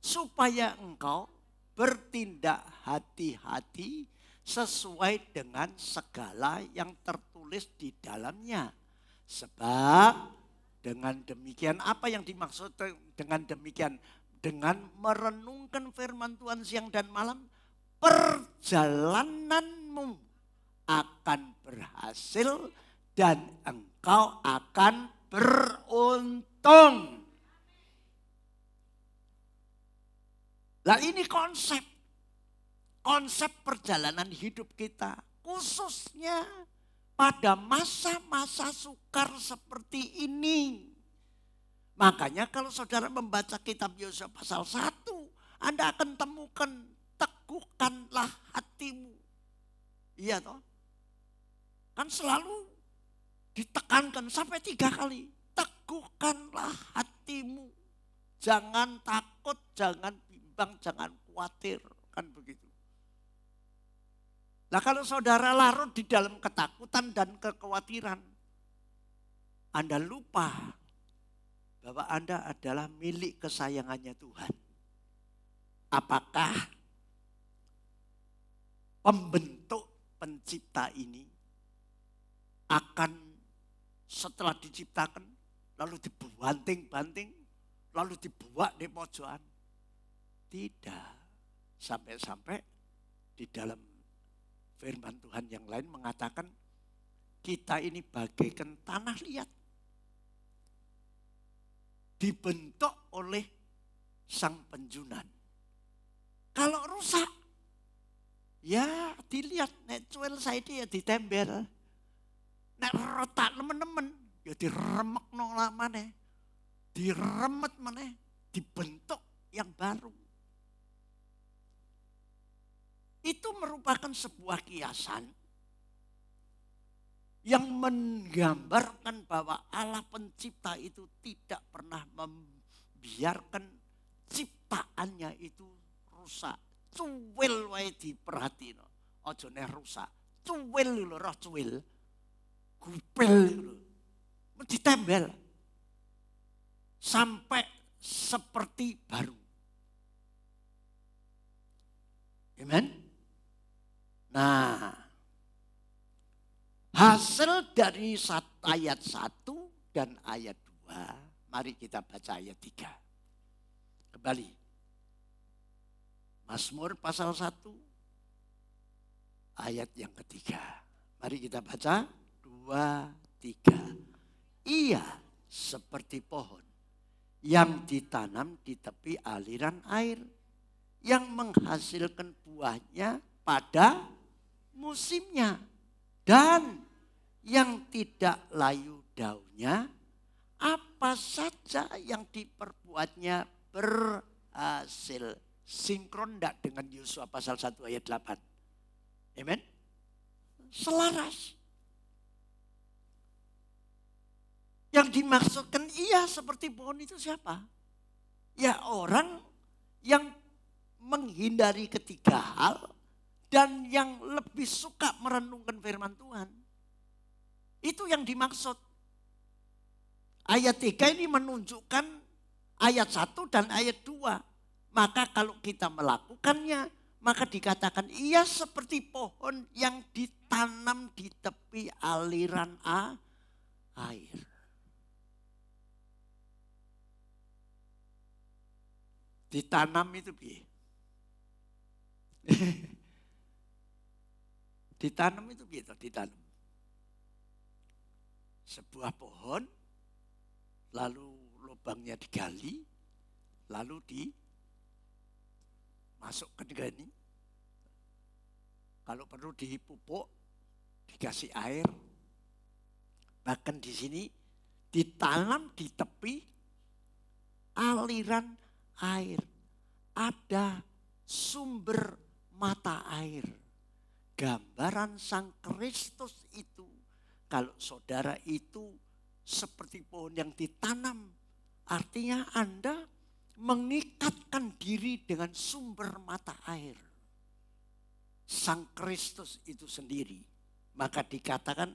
Supaya engkau bertindak hati-hati sesuai dengan segala yang tertulis di dalamnya. Sebab dengan demikian, apa yang dimaksud dengan demikian? Dengan merenungkan firman Tuhan siang dan malam, perjalananmu akan berhasil dan engkau akan beruntung. Nah ini konsep perjalanan hidup kita. Khususnya pada masa-masa sukar seperti ini. Makanya kalau saudara membaca kitab Yosua pasal 1, Anda akan temukan teguhkanlah hatimu. Iya toh? Kan selalu ditekankan sampai 3 kali. Teguhkanlah hatimu. Jangan takut, jangan bimbang, jangan khawatir. Kan begitu. Nah kalau saudara larut di dalam ketakutan dan kekhawatiran, Anda lupa bahwa Anda adalah milik kesayangannya Tuhan. Apakah pembentuk pencipta ini akan setelah diciptakan lalu dibanting-banting, lalu dibuat di pojokan? Tidak. Sampai-sampai di dalam firman Tuhan yang lain mengatakan kita ini bagaikan tanah liat. Dibentuk oleh sang penjunan. Kalau rusak, ya dilihat, nek cuel saya ya ditembel. Nek retak nemen-nemen, ya diremek nolak maneh. Diremet maneh, dibentuk yang baru. Itu merupakan sebuah kiasan yang menggambarkan bahwa Allah pencipta itu tidak pernah membiarkan ciptaannya itu rusak. Cuwil wae diperhatino, aja nek rusak. Cuwil lho, roh cuwil. Gupil lho. Ditembel sampai seperti baru. Amen. Nah, hasil dari ayat 1 dan ayat 2, mari kita baca ayat 3. Kembali. Mazmur pasal 1, ayat yang ketiga. Mari kita baca 2, 3. Ia seperti pohon yang ditanam di tepi aliran air, yang menghasilkan buahnya pada musimnya, dan yang tidak layu daunnya, apa saja yang diperbuatnya berhasil. Sinkron enggak dengan Yosua pasal 1 ayat 8? Amen? Selaras. Yang dimaksudkan iya seperti pohon itu siapa? Ya orang yang menghindari ketiga hal dan yang lebih suka merenungkan firman Tuhan. Itu yang dimaksud. Ayat 3 ini menunjukkan ayat 1 dan ayat 2. Maka kalau kita melakukannya, maka dikatakan ia seperti pohon yang ditanam di tepi aliran air. Ditanam itu piye? Ditanam itu gitu, ditanam. Sebuah pohon, lalu lubangnya digali, lalu dimasukkan ke ini. Kalau perlu dipupuk, dikasih air. Bahkan di sini ditanam di tepi aliran air. Ada sumber mata air. Gambaran Sang Kristus itu, kalau saudara itu seperti pohon yang ditanam, artinya Anda mengikatkan diri dengan sumber mata air. Sang Kristus itu sendiri. Maka dikatakan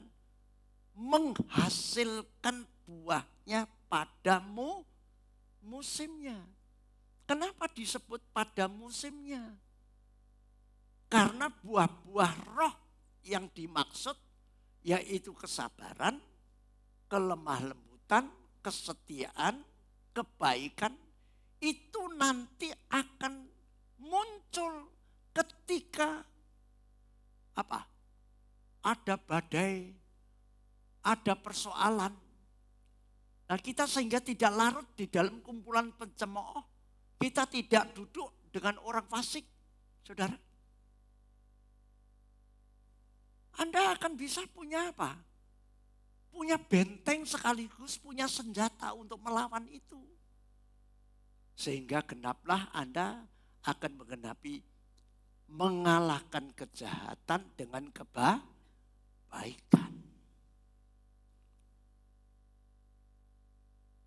menghasilkan buahnya pada musimnya. Kenapa disebut pada musimnya? Karena buah-buah roh yang dimaksud yaitu kesabaran, kelemah lembutan, kesetiaan, kebaikan, itu nanti akan muncul ketika apa? Ada badai, ada persoalan. Nah, kita sehingga tidak larut di dalam kumpulan pencemooh. Kita tidak duduk dengan orang fasik, saudara. Anda akan bisa punya apa? Punya benteng sekaligus punya senjata untuk melawan itu. Sehingga genaplah Anda akan menggenapi mengalahkan kejahatan dengan kebaikan.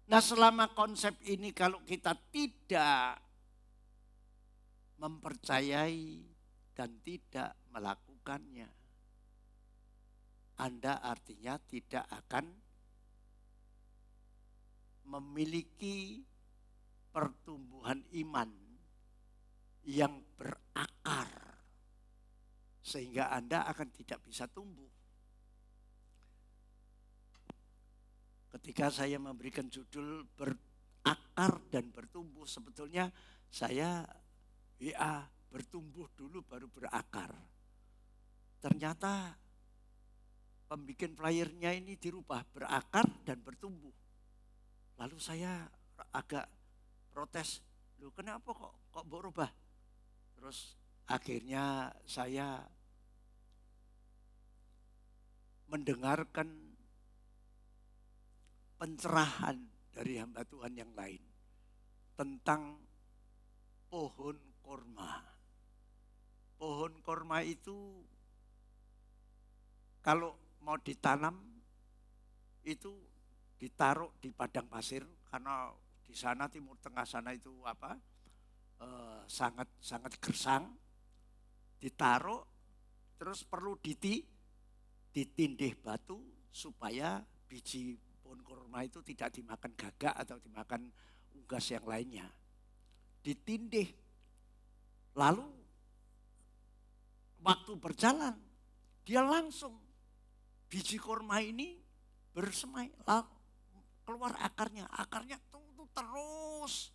Nah, selama konsep ini kalau kita tidak mempercayai dan tidak melakukannya, Anda artinya tidak akan memiliki pertumbuhan iman yang berakar. Sehingga Anda akan tidak bisa tumbuh. Ketika saya memberikan judul berakar dan bertumbuh, sebetulnya saya bertumbuh dulu baru berakar. Ternyata pembikin flyernya ini dirubah berakar dan bertumbuh. Lalu saya agak protes, loh kenapa kok berubah? Terus akhirnya saya mendengarkan pencerahan dari hamba Tuhan yang lain tentang pohon korma. Pohon korma itu kalau mau ditanam itu ditaruh di padang pasir karena di sana Timur Tengah sana itu sangat sangat gersang. Ditaruh terus perlu ditindih batu supaya biji pohon korma itu tidak dimakan gagak atau dimakan unggas yang lainnya. Ditindih. Lalu waktu berjalan dia langsung biji korma ini bersemai, lalu keluar akarnya. Akarnya tuh terus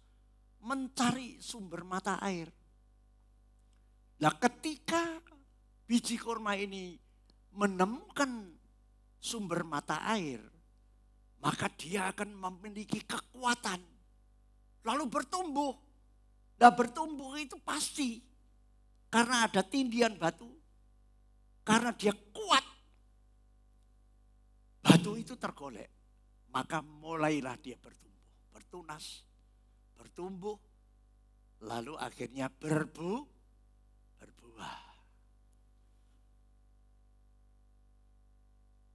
mencari sumber mata air. Nah, ketika biji korma ini menemukan sumber mata air, maka dia akan memiliki kekuatan. Lalu bertumbuh. Nah, bertumbuh itu pasti karena ada tindian batu. Karena dia kuat. Batu itu tergolek. Maka mulailah dia bertumbuh. Bertunas. Bertumbuh. Lalu akhirnya berbuah.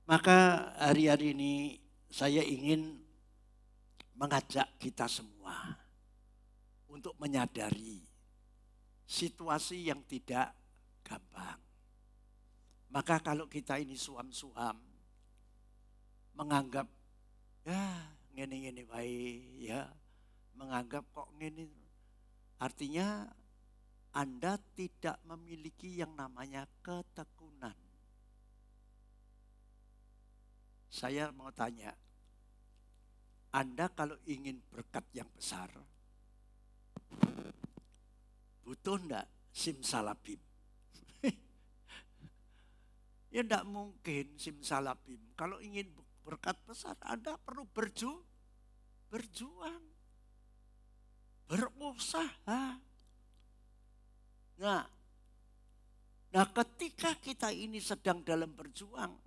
Maka hari-hari ini saya ingin mengajak kita semua untuk menyadari situasi yang tidak gampang. Maka kalau kita ini suam-suam, menganggap ngene-ngene baik, menganggap kok ngene, artinya Anda tidak memiliki yang namanya ketekunan. Saya mau tanya, Anda kalau ingin berkat yang besar, butuh enggak simsalabim? Ya enggak mungkin simsalabim. Kalau ingin berkat besar, Anda perlu berjuang, berusaha. Nah, ketika kita ini sedang dalam berjuang,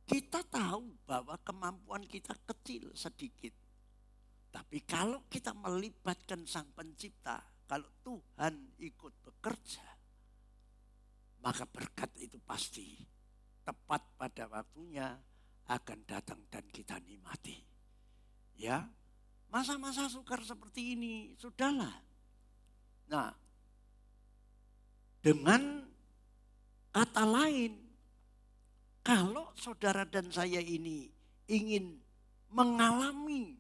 kita tahu bahwa kemampuan kita kecil sedikit. Tapi kalau kita melibatkan Sang Pencipta, kalau Tuhan ikut bekerja, maka berkat itu pasti tepat pada waktunya akan datang dan kita nikmati. Ya, masa-masa sukar seperti ini, sudahlah. Nah, dengan kata lain, Kalau saudara dan saya ini ingin mengalami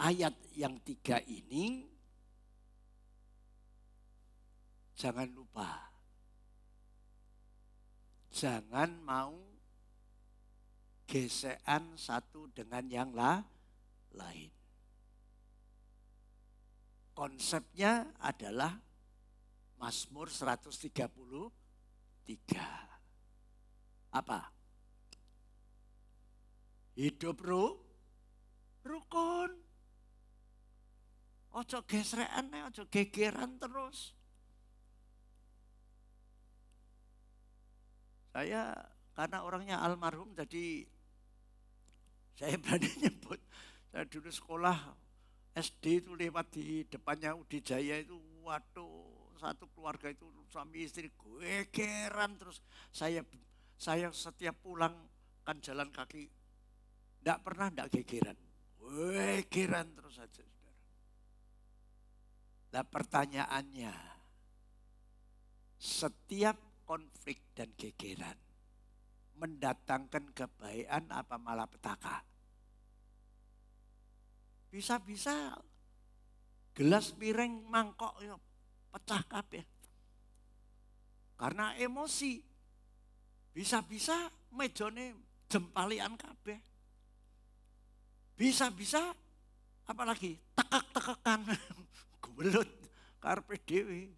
ayat yang 3 ini, jangan lupa, jangan mau gesekan satu dengan yang lain. Konsepnya adalah Mazmur 133. Apa? Hidup rukun. Ojo gesrekan, ojo gegeran terus. Saya karena orangnya almarhum, jadi saya berani nyebut. Saya dulu sekolah SD itu lewat di depannya Udi Jaya itu, waduh, satu keluarga itu suami istri gegeran terus. Saya setiap pulang kan jalan kaki, enggak pernah enggak gegeran. Gegeran terus saja, saudara. Nah, pertanyaannya, setiap konflik dan gegeran mendatangkan kebaikan apa malapetaka? Bisa-bisa gelas piring mangkok ya pecah kabeh karena emosi. Bisa-bisa mejone jempalian kabeh. Bisa-bisa apalagi tekek-tekekan gebelut karepe dhewe.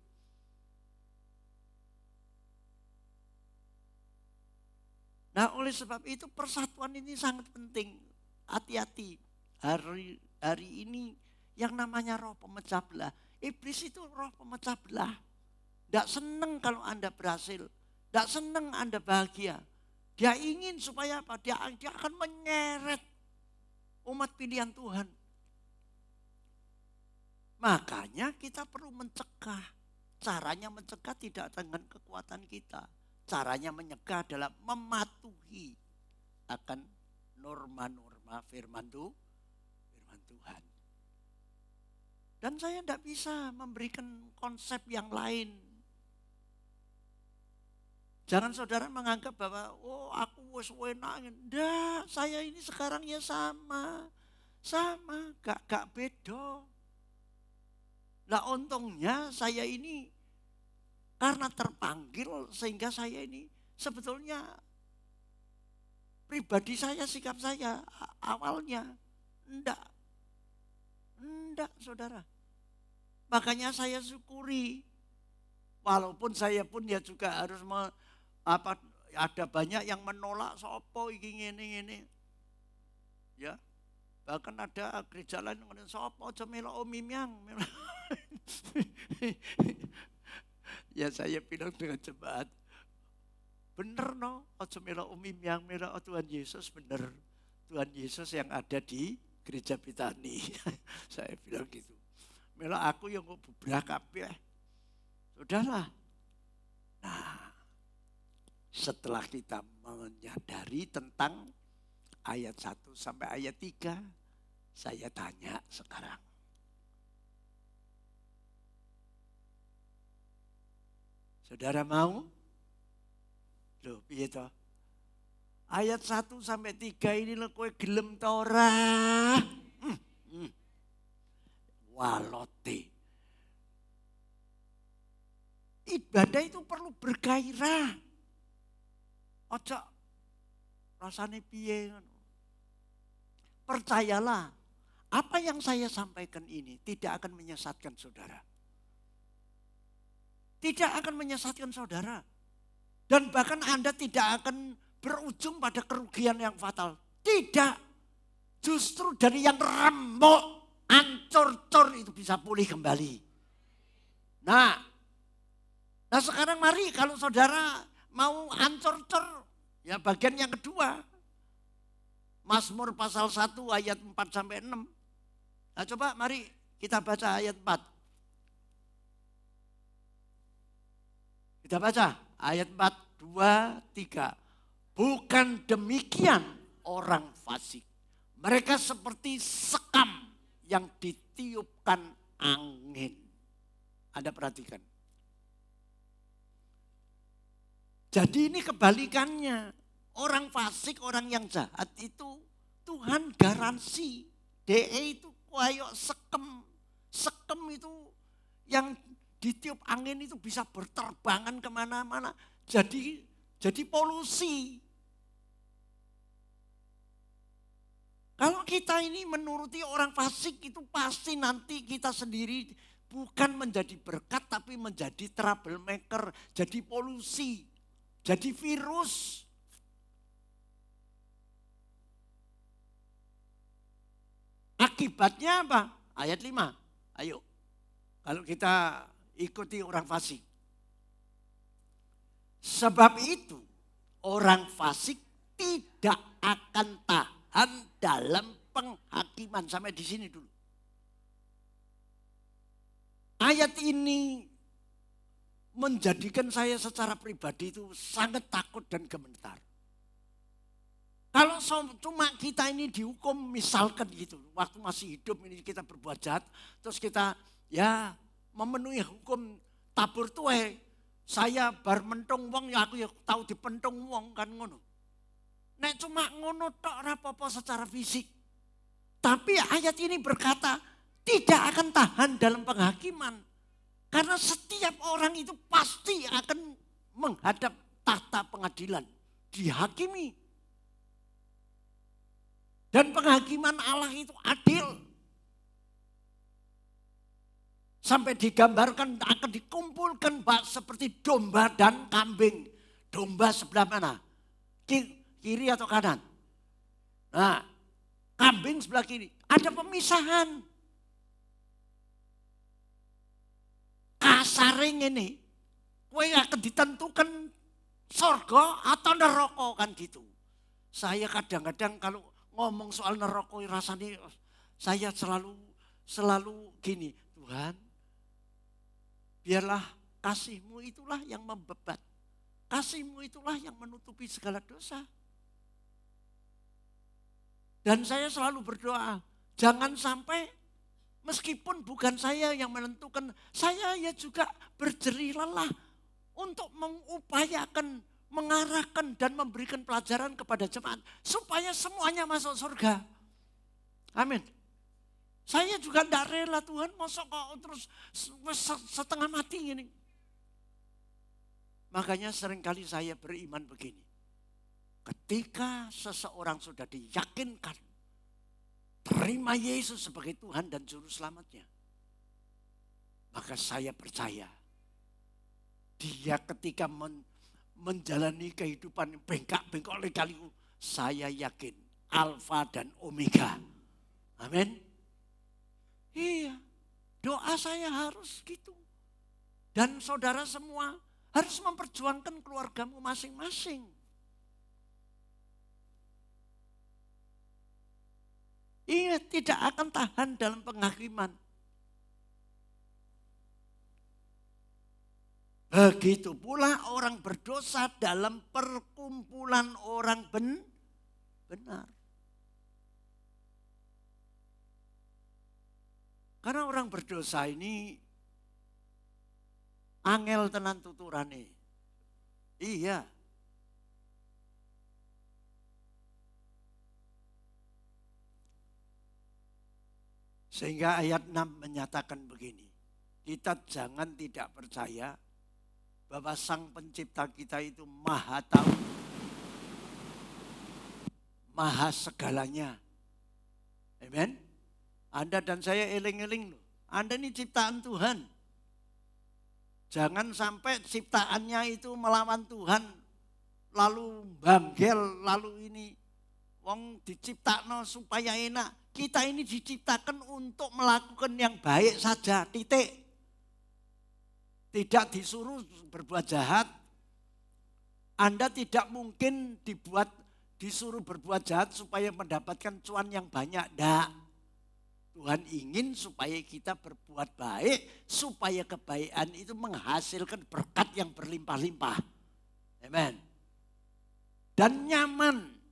Nah, oleh sebab itu persatuan ini sangat penting. Hati-hati. Hari ini yang namanya roh pemecah belah. Iblis itu roh pemecah belah. Tidak senang kalau Anda berhasil. Tidak senang Anda bahagia. Dia ingin supaya apa? Dia akan menyeret umat pilihan Tuhan. Makanya kita perlu mencegah. Caranya mencegah tidak dengan kekuatan kita. Caranya menyegah adalah mematuhi akan norma-norma firman Tuhan. Dan saya tidak bisa memberikan konsep yang lain. Jangan saudara menganggap bahwa, oh aku wis enak. Enggak, saya ini sekarang ya sama, gak beda. Nah, untungnya saya ini karena terpanggil sehingga saya ini sebetulnya pribadi saya, sikap saya awalnya enggak saudara. Makanya saya syukuri. Walaupun saya pun ya juga harus ada banyak yang menolak sopo iki ngene. Ya. Bahkan ada gereja lain yang sopo aja melok omimyang. Ya saya bilang dengan jemaat, bener no, aja melok omimyang, melok Tuhan Yesus bener. Tuhan Yesus yang ada di gereja Betani. Saya bilang gitu. Melok aku yang kok bubrah kabeh. Sudahlah. Nah, setelah kita menyadari tentang ayat 1 sampai ayat 3, saya tanya sekarang. Saudara mau? Loh, piye toh? Ayat 1 sampai 3 ini lho kowe gelem ta ora? Walote. Ibadah itu perlu bergairah. Ojo rasane piye ngono. Percayalah, apa yang saya sampaikan ini tidak akan menyesatkan saudara. Tidak akan menyesatkan saudara. Dan bahkan Anda tidak akan berujung pada kerugian yang fatal. Tidak. Justru dari yang remuk, ancur-cur itu bisa pulih kembali. Nah sekarang mari kalau saudara mau ancur-cur, ya bagian yang kedua. Mazmur pasal 1 ayat 4 sampai 6. Nah coba mari kita baca ayat 4. Kita baca ayat 4, 2, 3. Bukan demikian orang fasik. Mereka seperti sekam yang ditiupkan angin. Anda perhatikan. Jadi ini kebalikannya. orang fasik, orang yang jahat itu Tuhan garansi. DE itu kayak sekem. Sekem itu yang ditiup angin itu bisa berterbangan kemana-mana. Jadi polusi. Kalau kita ini menuruti orang fasik itu pasti nanti kita sendiri bukan menjadi berkat tapi menjadi troublemaker, jadi polusi, jadi virus. Akibatnya apa? Ayat 5. Ayo. Kalau kita ikuti orang fasik. Sebab itu orang fasik tidak akan tahan dalam penghakiman. Sampai di sini dulu. Ayat ini menjadikan saya secara pribadi itu sangat takut dan gemetar. Kalau cuma kita ini dihukum misalkan gitu. Waktu masih hidup ini kita berbuat jahat. Terus kita ya memenuhi hukum tabur tuwe. Saya bar mentung wong ya aku ya tahu dipentung wong kan ngono. Nek cuma ngono tok ora apa-apa secara fisik. Tapi ayat ini berkata tidak akan tahan dalam penghakiman. Karena setiap orang itu pasti akan menghadap tahta pengadilan. Dihakimi. Dan penghakiman Allah itu adil. Sampai digambarkan akan dikumpulkan seperti domba dan kambing. Domba sebelah mana? Kiri atau kanan? Nah, kambing sebelah kiri. Ada pemisahan. Kasaring ini, kowe akan ditentukan surga atau neraka kan gitu. Saya kadang-kadang kalau ngomong soal neraka rasanya saya selalu gini, Tuhan, biarlah kasih-Mu itulah yang membebat. Kasih-Mu itulah yang menutupi segala dosa. Dan saya selalu berdoa, jangan sampai meskipun bukan saya yang menentukan, saya ya juga berjerih lelah untuk mengupayakan, mengarahkan dan memberikan pelajaran kepada jemaat supaya semuanya masuk surga. Amin. Saya juga tidak rela Tuhan, masa kok terus setengah mati ini. Makanya seringkali saya beriman begini. Ketika seseorang sudah diyakinkan terima Yesus sebagai Tuhan dan Juru Selamatnya, maka saya percaya dia ketika menjalani kehidupan bengkak-bengkok lika-liku, saya yakin Alfa dan Omega. Amin. Iya, doa saya harus gitu. Dan saudara semua harus memperjuangkan keluargamu masing-masing. Ingat, tidak akan tahan dalam penghakiman. Begitu pula orang berdosa dalam perkumpulan orang benar. Karena orang berdosa ini angel tenan tuturane. Iya. Sehingga ayat 6 menyatakan begini. Kita jangan tidak percaya bahwa Sang Pencipta kita itu maha tahu, maha segalanya. Amen. Anda dan saya eling-eling loh. Anda ini ciptaan Tuhan. Jangan sampai ciptaannya itu melawan Tuhan. Lalu banggel, lalu ini. Wong diciptakno supaya enak. Kita ini diciptakan untuk melakukan yang baik saja, titik. Tidak disuruh berbuat jahat. Anda tidak mungkin disuruh berbuat jahat supaya mendapatkan cuan yang banyak. Tidak. Tuhan ingin supaya kita berbuat baik, supaya kebaikan itu menghasilkan berkat yang berlimpah-limpah. Amen. Dan nyaman.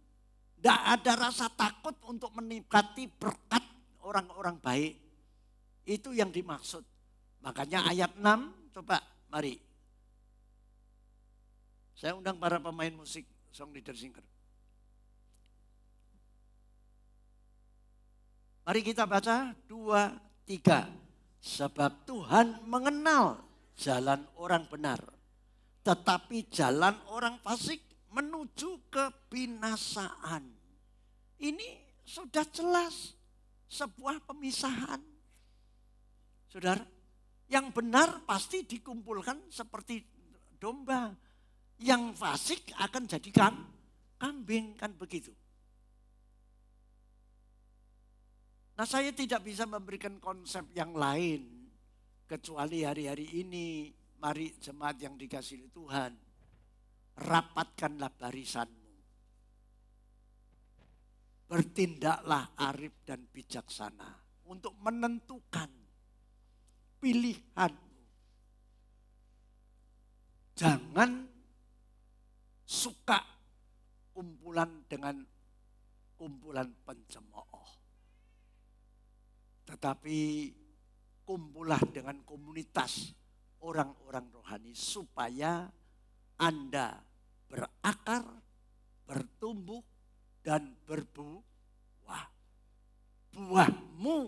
Tidak ada rasa takut untuk menikmati berkat orang-orang baik. Itu yang dimaksud. Makanya ayat 6, coba mari. Saya undang para pemain musik, song leader singer. Mari kita baca 2, 3. Sebab Tuhan mengenal jalan orang benar, tetapi jalan orang fasik menuju kebinasaan. Ini sudah jelas sebuah pemisahan. Saudara, yang benar pasti dikumpulkan seperti domba. Yang fasik akan jadi kambing, kan begitu. Nah, saya tidak bisa memberikan konsep yang lain kecuali hari-hari ini, mari jemaat yang dikasihi Tuhan, rapatkanlah barisanmu. Bertindaklah arif dan bijaksana untuk menentukan pilihanmu. Jangan suka kumpulan dengan kumpulan pencemooh. Tetapi kumpulah dengan komunitas orang-orang rohani supaya Anda berakar, bertumbuh, dan berbuah. Buahmu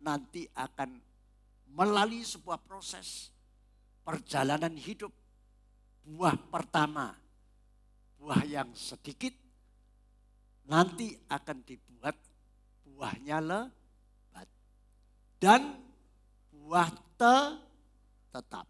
nanti akan melalui sebuah proses perjalanan hidup. Buah pertama, buah yang sedikit, nanti akan dibuat buahnya lebat. Dan buah tetap.